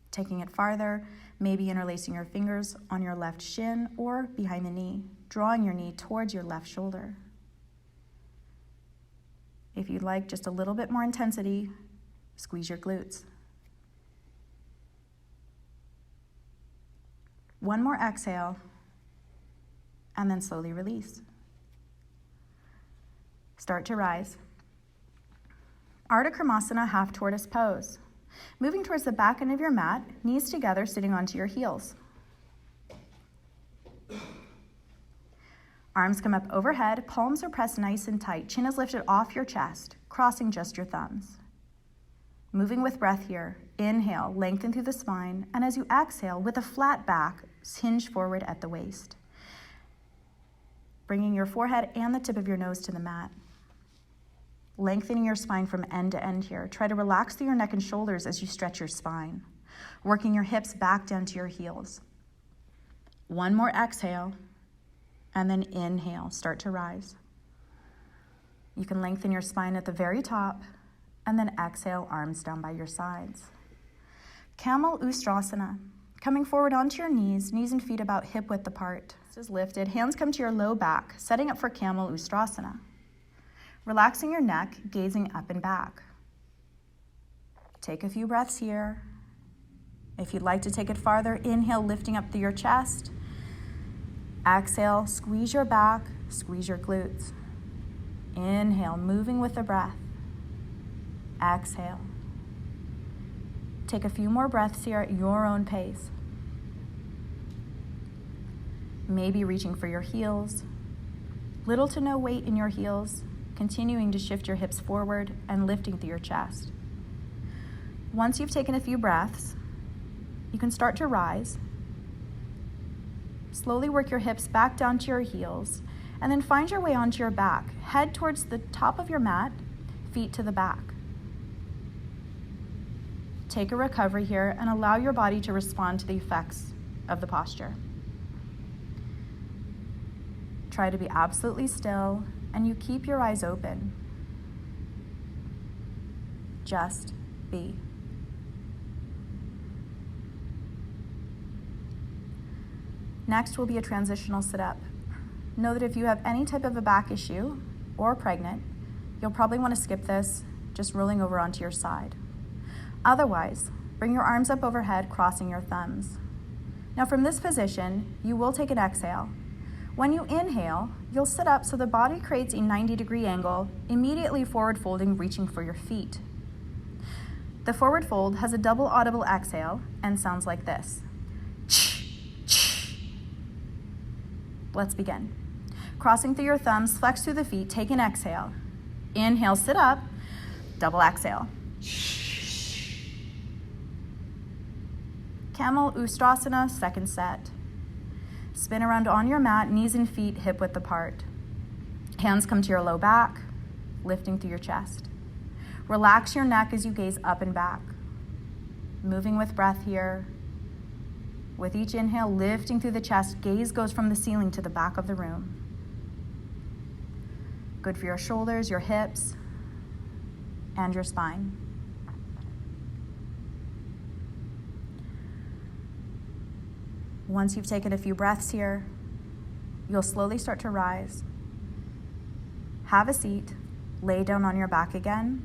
Taking it farther, maybe interlacing your fingers on your left shin or behind the knee, drawing your knee towards your left shoulder. If you'd like just a little bit more intensity, squeeze your glutes. One more exhale, and then slowly release. Start to rise. Ardha Matsyendrasana, half tortoise pose. Moving towards the back end of your mat, knees together, sitting onto your heels. Arms come up overhead, palms are pressed nice and tight, chin is lifted off your chest, crossing just your thumbs. Moving with breath here, inhale, lengthen through the spine, and as you exhale, with a flat back, hinge forward at the waist. Bringing your forehead and the tip of your nose to the mat. Lengthening your spine from end to end here. Try to relax through your neck and shoulders as you stretch your spine. Working your hips back down to your heels. One more exhale, and then inhale, start to rise. You can lengthen your spine at the very top, and then exhale, arms down by your sides. Camel Ustrasana. Coming forward onto your knees and feet about hip width apart. This is lifted, hands come to your low back, setting up for Camel Ustrasana. Relaxing your neck, gazing up and back. Take a few breaths here. If you'd like to take it farther, inhale, lifting up through your chest. Exhale, squeeze your back, squeeze your glutes. Inhale, moving with the breath. Exhale. Take a few more breaths here at your own pace. Maybe reaching for your heels. Little to no weight in your heels, continuing to shift your hips forward and lifting through your chest. Once you've taken a few breaths, you can start to rise. Slowly work your hips back down to your heels, and then find your way onto your back. Head towards the top of your mat, feet to the back. Take a recovery here and allow your body to respond to the effects of the posture. Try to be absolutely still, and you keep your eyes open. Just be. Next will be a transitional sit-up. Know that if you have any type of a back issue or pregnant, you'll probably want to skip this, just rolling over onto your side. Otherwise, bring your arms up overhead, crossing your thumbs. Now from this position, you will take an exhale. When you inhale, you'll sit up so the body creates a 90-degree angle, immediately forward folding, reaching for your feet. The forward fold has a double audible exhale and sounds like this. Let's begin. Crossing through your thumbs, flex through the feet, take an exhale. Inhale, sit up, double exhale. Camel Ustrasana, second set. Spin around on your mat, knees and feet hip width apart. Hands come to your low back, lifting through your chest. Relax your neck as you gaze up and back. Moving with breath here. With each inhale, lifting through the chest, gaze goes from the ceiling to the back of the room. Good for your shoulders, your hips, and your spine. Once you've taken a few breaths here, you'll slowly start to rise. Have a seat, lay down on your back again,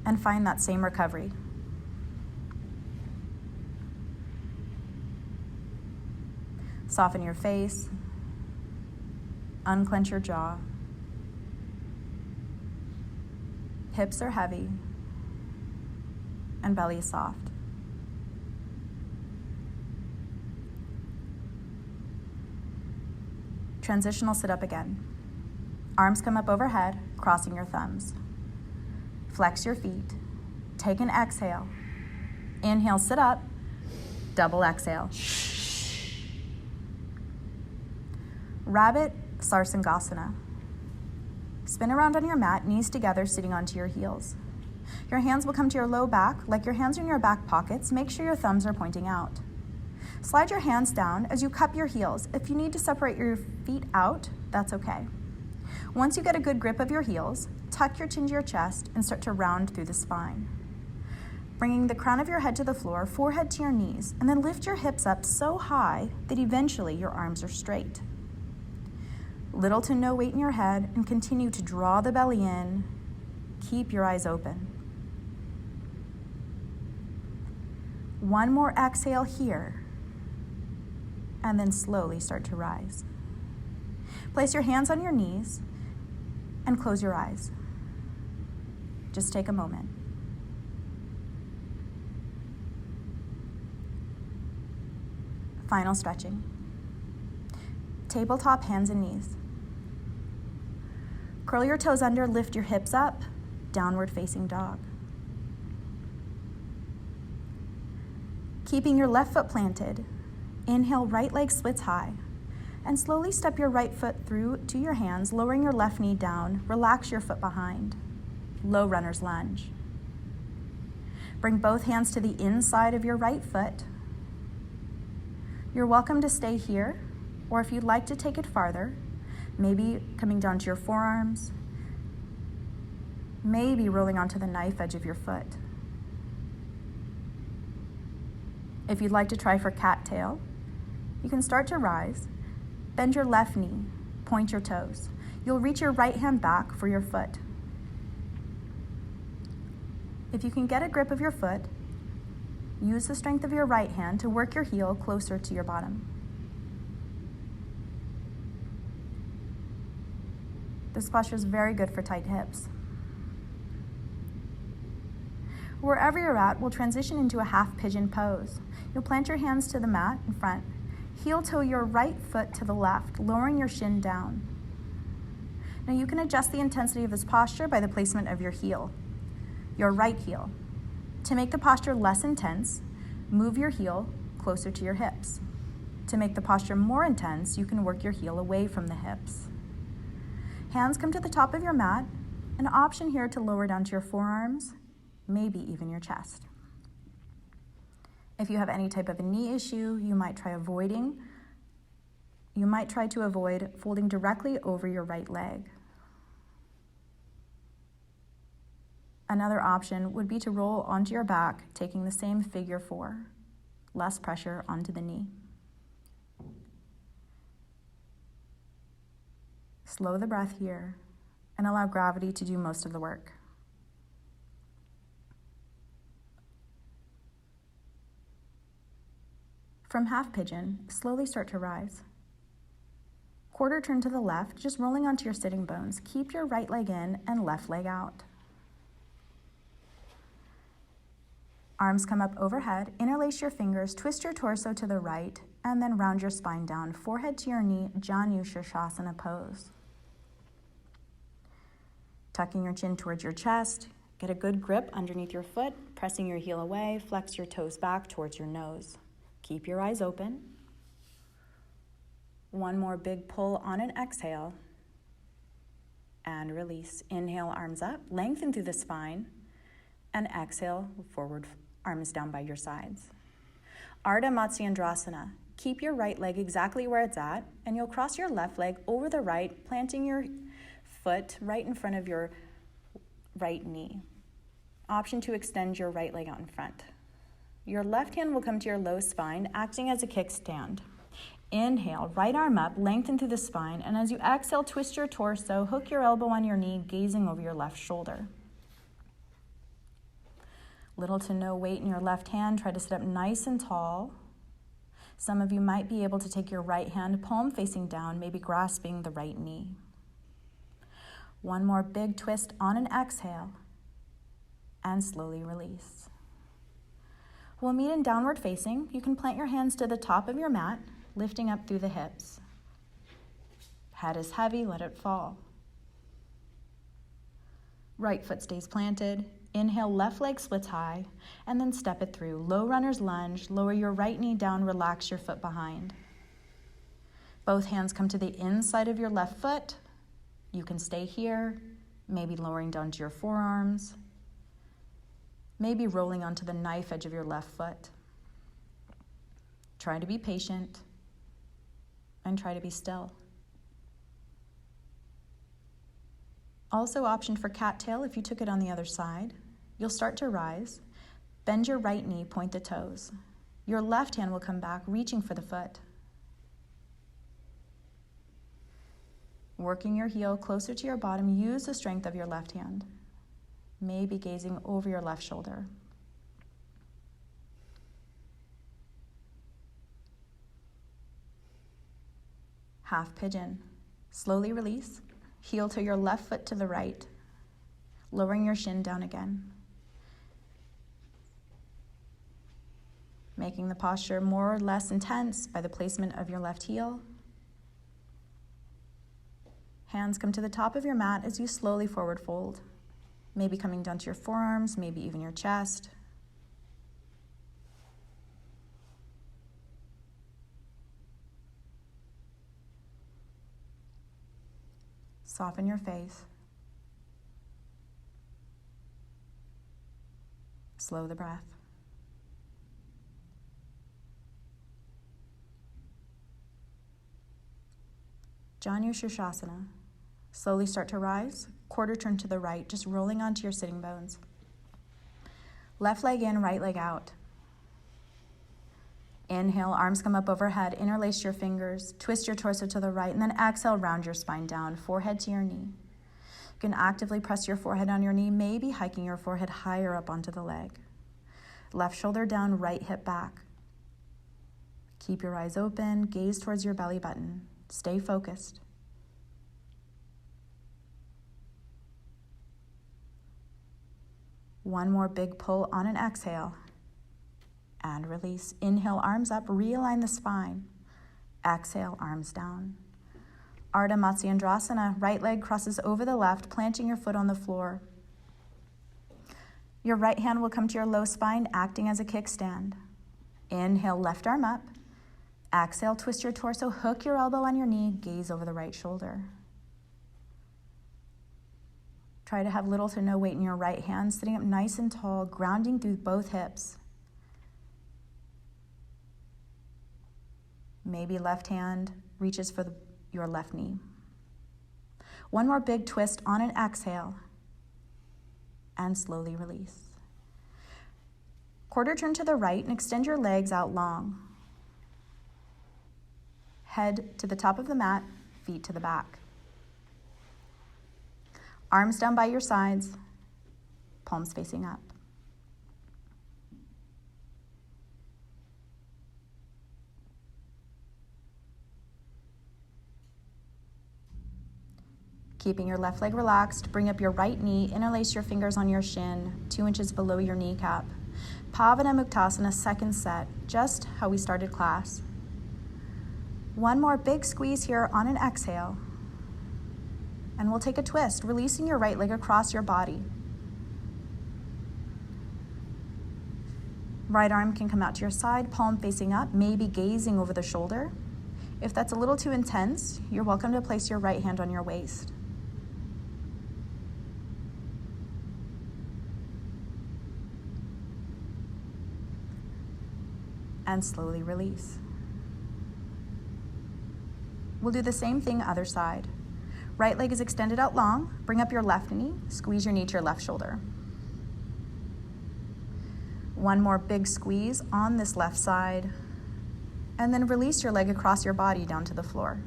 and find that same recovery. Soften your face, unclench your jaw. Hips are heavy, and belly is soft. Transitional sit up again. Arms come up overhead, crossing your thumbs. Flex your feet. Take an exhale. Inhale, sit up. Double exhale. Rabbit Sarsangasana. Spin around on your mat, knees together, sitting onto your heels. Your hands will come to your low back, like your hands are in your back pockets. Make sure your thumbs are pointing out. Slide your hands down as you cup your heels. If you need to separate your feet out, that's okay. Once you get a good grip of your heels, tuck your chin to your chest and start to round through the spine. Bringing the crown of your head to the floor, forehead to your knees, and then lift your hips up so high that eventually your arms are straight. Little to no weight in your head, and continue to draw the belly in. Keep your eyes open. One more exhale here, and then slowly start to rise. Place your hands on your knees and close your eyes. Just take a moment. Final stretching. Tabletop hands and knees. Curl your toes under, lift your hips up, downward facing dog. Keeping your left foot planted, inhale, right leg splits high, and slowly step your right foot through to your hands, lowering your left knee down. Relax your foot behind. Low runner's lunge. Bring both hands to the inside of your right foot. You're welcome to stay here, or if you'd like to take it farther, maybe coming down to your forearms, maybe rolling onto the knife edge of your foot. If you'd like to try for cattail, you can start to rise, bend your left knee, point your toes. You'll reach your right hand back for your foot. If you can get a grip of your foot, use the strength of your right hand to work your heel closer to your bottom. This posture is very good for tight hips. Wherever you're at, we'll transition into a half pigeon pose. You'll plant your hands to the mat in front. Heel toe your right foot to the left, lowering your shin down. Now you can adjust the intensity of this posture by the placement of your heel, your right heel. To make the posture less intense, move your heel closer to your hips. To make the posture more intense, you can work your heel away from the hips. Hands come to the top of your mat. An option here to lower down to your forearms, maybe even your chest. If you have any type of a knee issue, you might try to avoid folding directly over your right leg. Another option would be to roll onto your back, taking the same figure 4, less pressure onto the knee. Slow the breath here and allow gravity to do most of the work. From half pigeon, slowly start to rise. Quarter turn to the left, just rolling onto your sitting bones. Keep your right leg in and left leg out. Arms come up overhead, interlace your fingers, twist your torso to the right, and then round your spine down, forehead to your knee, Shavasana pose. Tucking your chin towards your chest, get a good grip underneath your foot, pressing your heel away, flex your toes back towards your nose. Keep your eyes open. One more big pull on an exhale, and release. Inhale, arms up, lengthen through the spine, and exhale, forward, arms down by your sides. Ardha Matsyendrasana. Keep your right leg exactly where it's at, and you'll cross your left leg over the right, planting your foot right in front of your right knee. Option to extend your right leg out in front. Your left hand will come to your low spine, acting as a kickstand. Inhale, right arm up, lengthen through the spine, and as you exhale, twist your torso, hook your elbow on your knee, gazing over your left shoulder. Little to no weight in your left hand, try to sit up nice and tall. Some of you might be able to take your right hand, palm facing down, maybe grasping the right knee. One more big twist on an exhale, and slowly release. We'll meet in downward facing. You can plant your hands to the top of your mat, lifting up through the hips. Head is heavy, let it fall. Right foot stays planted. Inhale, left leg splits high, and then step it through. Low runner's lunge. Lower your right knee down, relax your foot behind. Both hands come to the inside of your left foot. You can stay here, maybe lowering down to your forearms, maybe rolling onto the knife edge of your left foot. Try to be patient and try to be still. Also option for cattail if you took it on the other side. You'll start to rise. Bend your right knee, point the toes. Your left hand will come back, reaching for the foot. Working your heel closer to your bottom, use the strength of your left hand. Maybe gazing over your left shoulder. Half pigeon. Slowly release. Heel to your left foot to the right, lowering your shin down again. Making the posture more or less intense by the placement of your left heel. Hands come to the top of your mat as you slowly forward fold, maybe coming down to your forearms, maybe even your chest. Soften your face. Slow the breath. Dhanurasana. Slowly start to rise. Quarter turn to the right, just rolling onto your sitting bones. Left leg in, right leg out. Inhale, arms come up overhead, interlace your fingers, twist your torso to the right, and then exhale, round your spine down, forehead to your knee. You can actively press your forehead on your knee, maybe hiking your forehead higher up onto the leg. Left shoulder down, right hip back. Keep your eyes open, gaze towards your belly button. Stay focused. One more big pull on an exhale. And release. Inhale, arms up, realign the spine. Exhale, arms down. Ardha Matsyendrasana, right leg crosses over the left, planting your foot on the floor. Your right hand will come to your low spine, acting as a kickstand. Inhale, left arm up. Exhale, twist your torso, hook your elbow on your knee, gaze over the right shoulder. Try to have little to no weight in your right hand, sitting up nice and tall, grounding through both hips. Maybe left hand reaches for your left knee. One more big twist on an exhale, and slowly release. Quarter turn to the right and extend your legs out long. Head to the top of the mat, feet to the back. Arms down by your sides, palms facing up. Keeping your left leg relaxed, bring up your right knee, interlace your fingers on your shin, 2 inches below your kneecap. Pavanamuktasana, second set, just how we started class. One more big squeeze here on an exhale. And we'll take a twist, releasing your right leg across your body. Right arm can come out to your side, palm facing up, maybe gazing over the shoulder. If that's a little too intense, you're welcome to place your right hand on your waist. And slowly release. We'll do the same thing other side. Right leg is extended out long. Bring up your left knee. Squeeze your knee to your left shoulder. One more big squeeze on this left side. And then release your leg across your body down to the floor.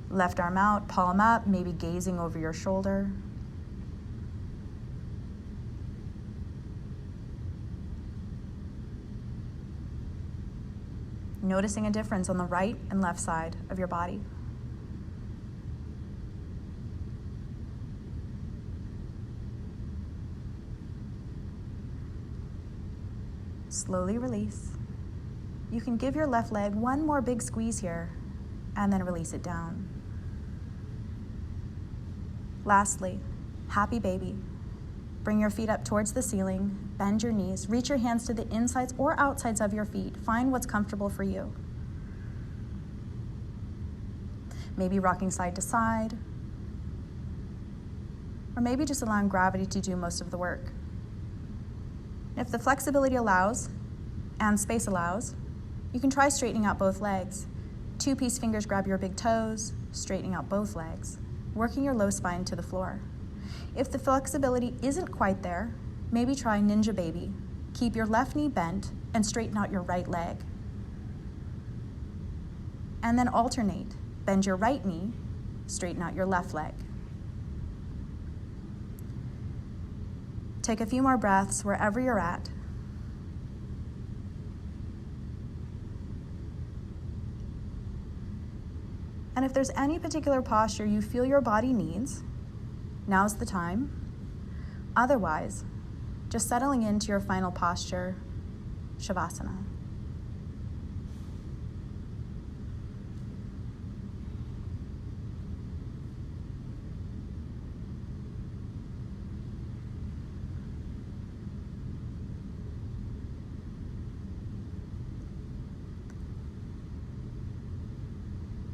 Left arm out, palm up, maybe gazing over your shoulder. Noticing a difference on the right and left side of your body. Slowly release. You can give your left leg one more big squeeze here and then release it down. Lastly, Happy baby. Bring your feet up towards the ceiling, bend your knees, reach your hands to the insides or outsides of your feet. Find what's comfortable for you. Maybe rocking side to side, or maybe just allowing gravity to do most of the work. If the flexibility allows and space allows, you can try straightening out both legs. 2-piece fingers grab your big toes, straightening out both legs, working your low spine to the floor. If the flexibility isn't quite there, maybe try ninja baby. Keep your left knee bent and straighten out your right leg. And then alternate. Bend your right knee, straighten out your left leg. Take a few more breaths wherever you're at. And if there's any particular posture you feel your body needs, now's the time. Otherwise, just settling into your final posture, Shavasana.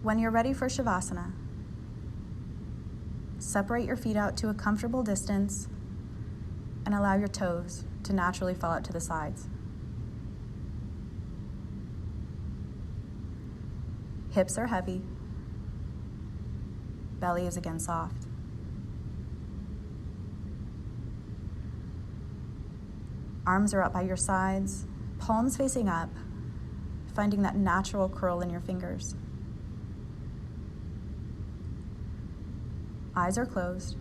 When you're ready for Shavasana, separate your feet out to a comfortable distance and allow your toes to naturally fall out to the sides. Hips are heavy. Belly is again soft. Arms are up by your sides, palms facing up, finding that natural curl in your fingers. Eyes are closed,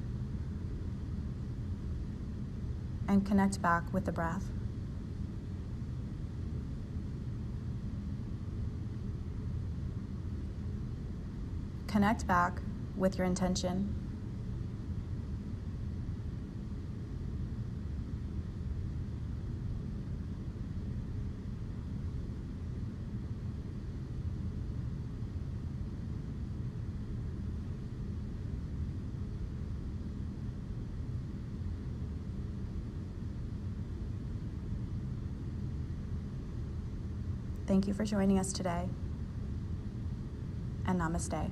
and connect back with the breath. Connect back with your intention. Thank you for joining us today, and namaste.